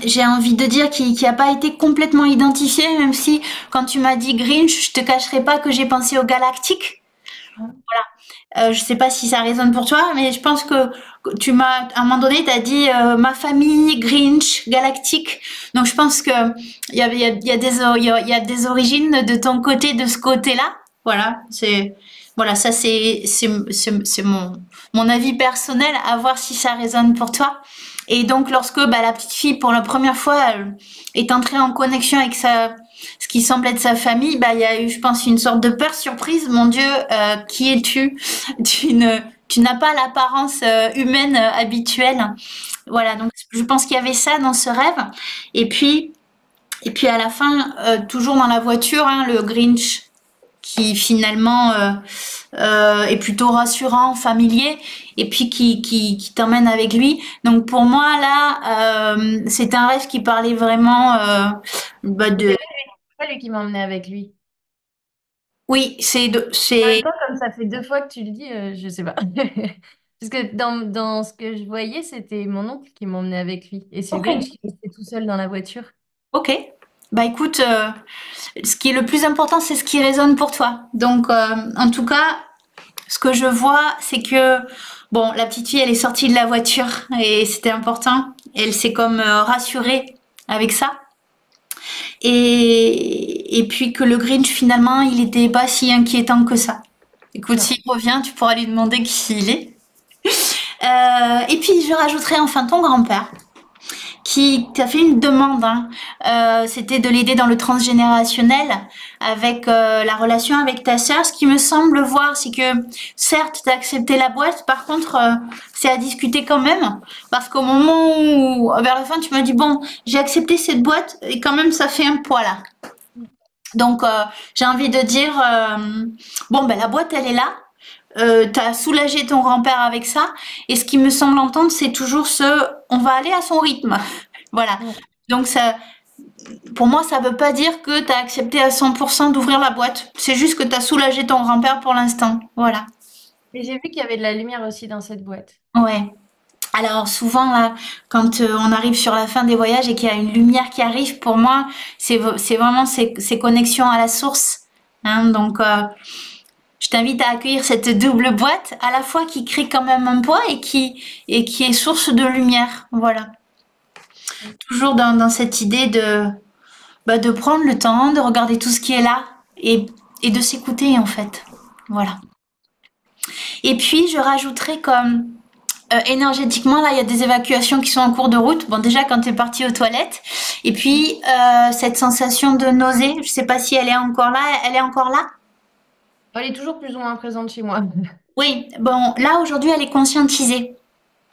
j'ai envie de dire qui n'a pas été complètement identifiée, même si quand tu m'as dit Grinch, je te cacherai pas que j'ai pensé au galactique. Je sais pas si ça résonne pour toi, mais je pense que tu m'as, à un moment donné, tu as dit ma famille, Grinch, galactique. Donc je pense que il y a des origines de ton côté, de ce côté-là. Voilà, voilà, ça c'est mon avis personnel, à voir si ça résonne pour toi. Et donc lorsque bah, la petite fille, pour la première fois, elle est entrée en connexion avec ce qui semble être sa famille, bah, il y a eu, je pense, une sorte de peur surprise. Mon Dieu, qui es-tu? Tu n'as pas l'apparence humaine habituelle. Voilà, donc je pense qu'il y avait ça dans ce rêve. Et puis, et puis à la fin, toujours dans la voiture, hein, le Grinch qui finalement est plutôt rassurant, familier, et puis qui t'emmène avec lui. Donc pour moi là, c'est un rêve qui parlait vraiment bah, de. C'est pas lui qui m'a emmené avec lui. Oui, En même c'est temps, comme ça fait 2 fois que tu le dis, je sais pas. Parce que dans ce que je voyais, c'était mon oncle qui m'emmenait avec lui. Et c'est le ok, Grinch qui restait tout seul dans la voiture. ok. Bah écoute, ce qui est le plus important, c'est ce qui résonne pour toi. Donc en tout cas, ce que je vois, c'est que bon, la petite fille, elle est sortie de la voiture et c'était important. Elle s'est comme rassurée avec ça. Et puis que le Grinch, finalement, il était pas si inquiétant que ça. Écoute, Non. s'il revient, tu pourras lui demander qui il est. Et puis, je rajouterai enfin ton grand-père, qui t'a fait une demande. Hein. C'était de l'aider dans le transgénérationnel avec la relation avec ta sœur. Ce qui me semble voir, c'est que certes, tu as accepté la boîte, par contre, c'est à discuter quand même. Parce qu'au moment où, vers la fin, tu m'as dit, bon, j'ai accepté cette boîte et quand même, ça fait un poids là. Donc, j'ai envie de dire, bon, ben la boîte, elle est là. T'as soulagé ton grand-père avec ça. Et ce qui me semble entendre, c'est toujours on va aller à son rythme. Voilà. Ouais. Donc, ça, pour moi, ça veut pas dire que t'as accepté à 100% d'ouvrir la boîte. C'est juste que t'as soulagé ton grand-père pour l'instant. Voilà. Et j'ai vu qu'il y avait de la lumière aussi dans cette boîte. Ouais. Alors souvent là, quand on arrive sur la fin des voyages et qu'il y a une lumière qui arrive, pour moi, c'est vraiment ces connexions à la source. Hein, donc je t'invite à accueillir cette double boîte, à la fois qui crée quand même un poids et qui est source de lumière. Voilà. Toujours dans cette idée de prendre le temps, de regarder tout ce qui est là et de s'écouter en fait. Voilà. Et puis je rajouterai comme énergétiquement, là, il y a des évacuations qui sont en cours de route. Bon, déjà, quand tu es parti aux toilettes. Et puis, cette sensation de nausée, je sais pas si elle est encore là. Elle est encore là? Elle est toujours plus ou moins présente chez moi. Oui, bon, là, aujourd'hui, elle est conscientisée.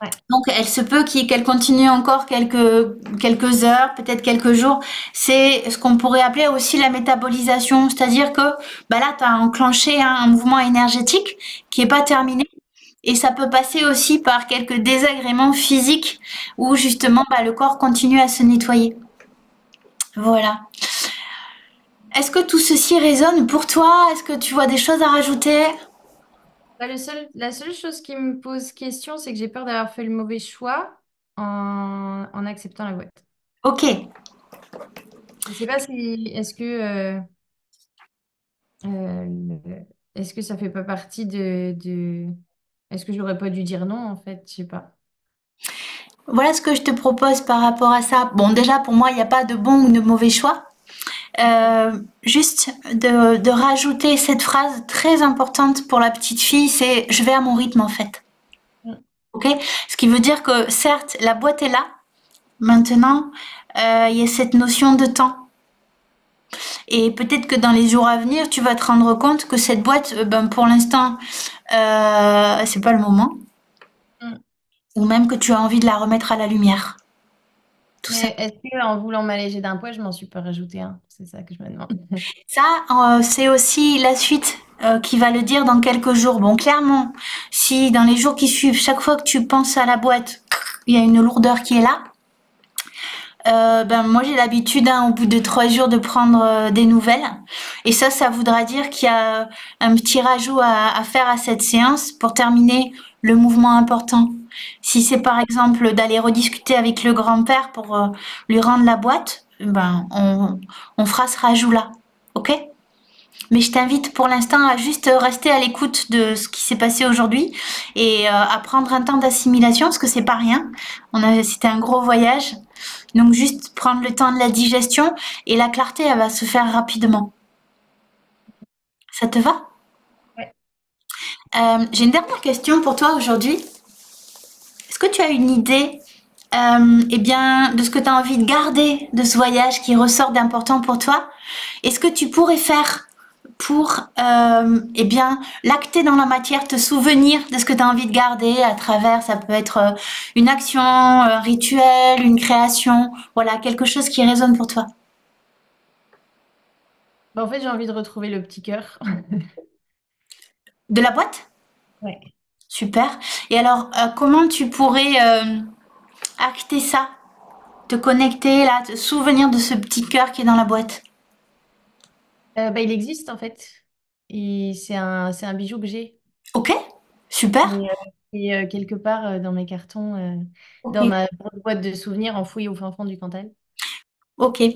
Ouais. Donc, elle se peut qu'elle continue encore quelques heures, peut-être quelques jours. C'est ce qu'on pourrait appeler aussi la métabolisation. C'est-à-dire que bah là, tu as enclenché un mouvement énergétique qui est pas terminé. Et ça peut passer aussi par quelques désagréments physiques où justement bah, le corps continue à se nettoyer. Voilà. Est-ce que tout ceci résonne pour toi? Est-ce que tu vois des choses à rajouter? Bah, la seule chose qui me pose question, c'est que j'ai peur d'avoir fait le mauvais choix en acceptant la boîte. Ok. Je sais pas si est-ce que ça fait pas partie est-ce que j'aurais pas dû dire non en fait, je sais pas. Voilà ce que je te propose par rapport à ça. Bon, déjà pour moi, il n'y a pas de bon ou de mauvais choix. Juste de rajouter cette phrase très importante pour la petite fille, c'est je vais à mon rythme en fait. Mm. Ok? Ce qui veut dire que certes, la boîte est là. Maintenant, il y a cette notion de temps. Et peut-être que dans les jours à venir, tu vas te rendre compte que cette boîte, ben, pour l'instant, c'est pas le moment. Mm. Ou même que tu as envie de la remettre à la lumière. Tout ça. Mais est-ce que en voulant m'alléger d'un poids, je m'en suis pas rajouté un? C'est ça que je me demande. Ça, c'est aussi la suite qui va le dire dans quelques jours. Bon, clairement, si dans les jours qui suivent, chaque fois que tu penses à la boîte, il y a une lourdeur qui est là, ben moi j'ai l'habitude hein, au bout de 3 jours de prendre des nouvelles. Et ça voudra dire qu'il y a un petit rajout à faire à cette séance pour terminer le mouvement important. Si c'est par exemple d'aller rediscuter avec le grand-père pour lui rendre la boîte, ben on fera ce rajout-là. Ok? Mais je t'invite pour l'instant à juste rester à l'écoute de ce qui s'est passé aujourd'hui et à prendre un temps d'assimilation parce que c'est pas rien. C'était un gros voyage. Donc juste prendre le temps de la digestion et la clarté, elle va se faire rapidement. Ça te va? Ouais. J'ai une dernière question pour toi aujourd'hui. Est-ce que tu as une idée eh bien, de ce que tu as envie de garder de ce voyage qui ressort d'important pour toi? Est-ce que tu pourrais faire pour eh bien, l'acter dans la matière, te souvenir de ce que tu as envie de garder à travers, ça peut être une action, un rituel, une création, voilà, quelque chose qui résonne pour toi. Bah, en fait, j'ai envie de retrouver le petit cœur. De la boîte? Ouais. Super. Et alors, comment tu pourrais acter ça? Te connecter là, te souvenir de ce petit cœur qui est dans la boîte? Bah, il existe en fait. Et c'est un bijou que j'ai. Ok, super. Et, quelque part dans mes cartons, Ok. dans ma grosse boîte de souvenirs enfouie au fin fond du Cantal. Ok. Et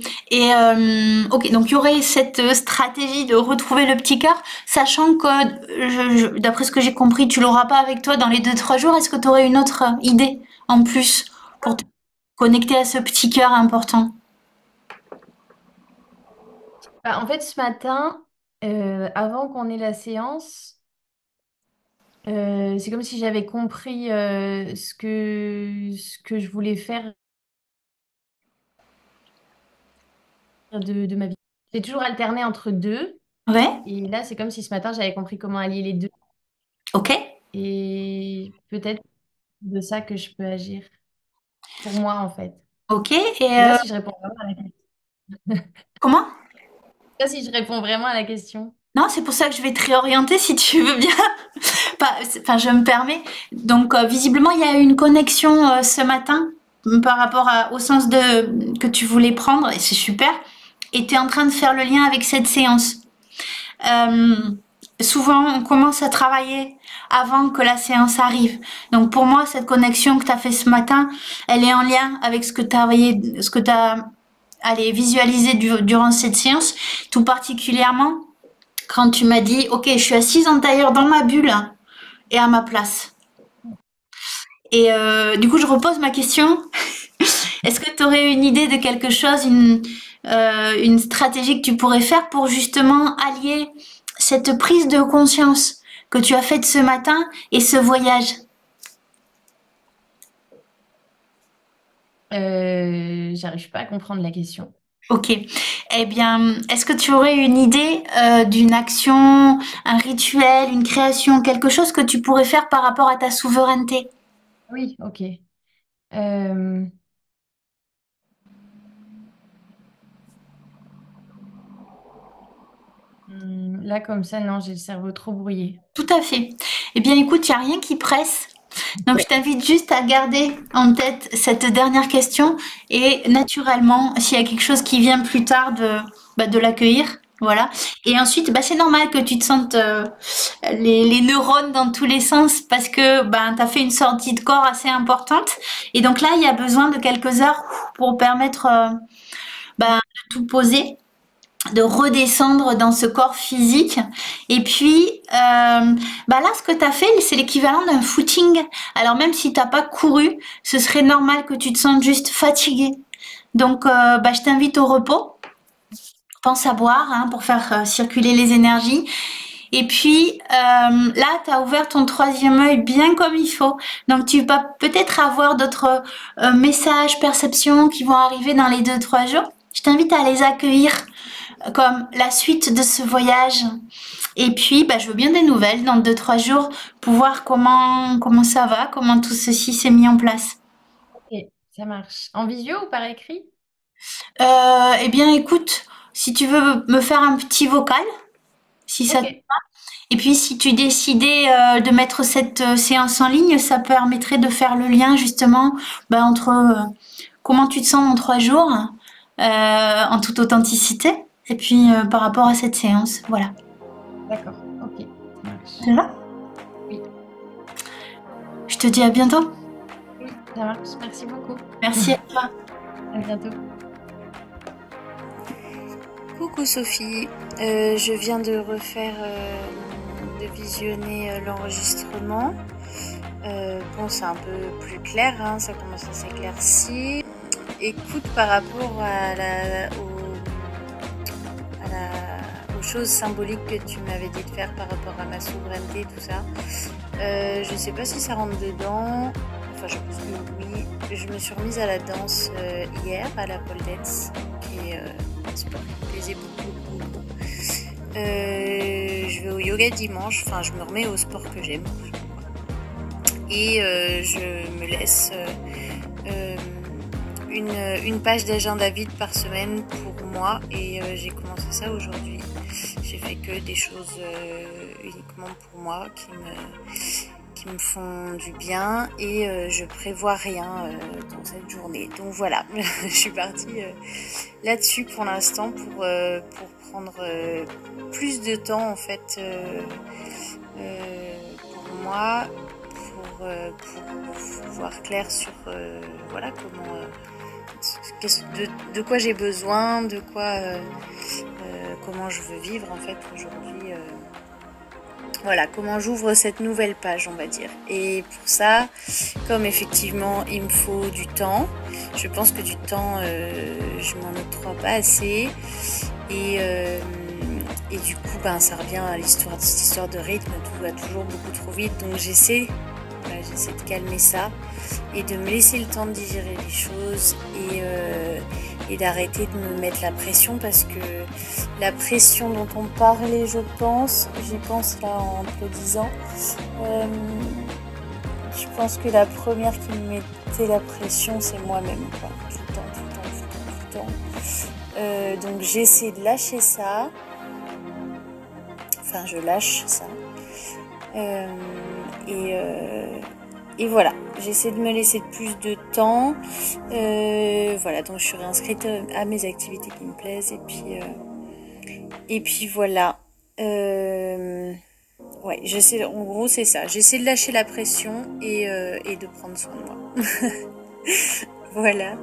ok, donc il y aurait cette stratégie de retrouver le petit cœur, sachant que, d'après ce que j'ai compris, tu l'auras pas avec toi dans les 2, 3 jours. Est-ce que tu aurais une autre idée en plus pour te connecter à ce petit cœur important? Bah, en fait, ce matin, avant qu'on ait la séance, c'est comme si j'avais compris ce que je voulais faire de ma vie. J'ai toujours alterné entre deux. Ouais. Et là, c'est comme si ce matin, j'avais compris comment allier les deux. Ok. Et peut-être de ça que je peux agir pour moi, en fait. Ok. Et Je sais pas si je réponds vraiment à la question. comment? Je sais pas si je réponds vraiment à la question. Non, c'est pour ça que je vais te réorienter si tu veux bien. Enfin, je me permets. Donc, visiblement, il y a eu une connexion ce matin par rapport au sens que tu voulais prendre, et c'est super. Et tu es en train de faire le lien avec cette séance. Euh, Souvent, on commence à travailler avant que la séance arrive. Donc, pour moi, cette connexion que tu as fait ce matin, elle est en lien avec ce que tu as allez, visualisé durant cette séance, tout particulièrement quand tu m'as dit, ok, je suis assise en tailleur dans ma bulle et à ma place. Et du coup, je repose ma question. Est-ce que tu aurais une idée de quelque chose, une stratégie que tu pourrais faire pour justement allier cette prise de conscience que tu as faite ce matin et ce voyage? J'arrive pas à comprendre la question. Ok. Eh bien, est-ce que tu aurais une idée d'une action, un rituel, une création, quelque chose que tu pourrais faire par rapport à ta souveraineté? Oui, ok. Euh, Là, comme ça, non, j'ai le cerveau trop brouillé. Tout à fait. Eh bien, écoute, il n'y a rien qui presse. Donc, je t'invite juste à garder en tête cette dernière question et naturellement, s'il y a quelque chose qui vient plus tard, de l'accueillir. Voilà. Et ensuite, c'est normal que tu te sentes les neurones dans tous les sens parce que tu as fait une sortie de corps assez importante. Et donc là, il y a besoin de quelques heures pour permettre de tout poser, de redescendre dans ce corps physique. Et puis, là, ce que tu as fait, c'est l'équivalent d'un footing. Alors, même si tu n'as pas couru, ce serait normal que tu te sentes juste fatigué. Donc, je t'invite au repos. Pense à boire pour faire circuler les énergies. Et puis, là, tu as ouvert ton troisième œil bien comme il faut. Donc, tu vas peut-être avoir d'autres messages, perceptions qui vont arriver dans les 2, 3 jours. Je t'invite à les accueillir comme la suite de ce voyage. Et puis, je veux bien des nouvelles dans 2, 3 jours pour voir comment ça va, comment tout ceci s'est mis en place. Ok, ça marche. En visio ou par écrit? Eh bien, écoute, si tu veux me faire un petit vocal, si ça... Ok, Et puis, si tu décidais de mettre cette séance en ligne, ça permettrait de faire le lien justement entre comment tu te sens dans 3 jours, en toute authenticité, et puis par rapport à cette séance. Voilà. d'accord. Ok, ça marche. Ça va? Oui, Je te dis à bientôt. oui, ça marche. Merci beaucoup. Merci à toi. À bientôt. Coucou Sophie, je viens de refaire, de visionner l'enregistrement. Bon, c'est un peu plus clair, hein, ça commence à s'éclaircir. Écoute, par rapport aux choses symboliques que tu m'avais dit de faire par rapport à ma souveraineté, tout ça, je sais pas si ça rentre dedans. Enfin, je pense que oui. Je me suis remise à la danse hier, à la pole dance, qui est un sport qui me plaisait beaucoup, beaucoup, beaucoup. Je vais au yoga dimanche, enfin je me remets au sport que j'aime. Et je me laisse une page d'agenda vide par semaine pour moi et j'ai commencé ça aujourd'hui. J'ai fait que des choses uniquement pour moi qui me font du bien et je prévois rien dans cette journée. Donc voilà, je suis partie là-dessus pour l'instant pour prendre plus de temps en fait pour moi, pour voir clair sur voilà comment de quoi j'ai besoin, de quoi comment je veux vivre en fait aujourd'hui. Voilà, comment j'ouvre cette nouvelle page, on va dire. Et pour ça, comme effectivement, il me faut du temps, je pense que du temps, je m'en octroie pas assez. Et du coup, ça revient à cette histoire de rythme, tout va toujours beaucoup trop vite. Donc j'essaie de calmer ça et de me laisser le temps de digérer les choses et d'arrêter de me mettre la pression parce que la pression dont on parlait, je pense, j'y pense là en te le disant, je pense que la première qui me mettait la pression, c'est moi-même, quoi. Tout le temps, tout le temps, tout le temps, tout le temps. Donc j'essaie de lâcher ça. Enfin, je lâche ça. Et voilà, j'essaie de me laisser plus de temps. Voilà, donc je suis réinscrite à mes activités qui me plaisent. Et puis voilà. Ouais, en gros, c'est ça. J'essaie de lâcher la pression et de prendre soin de moi. Voilà.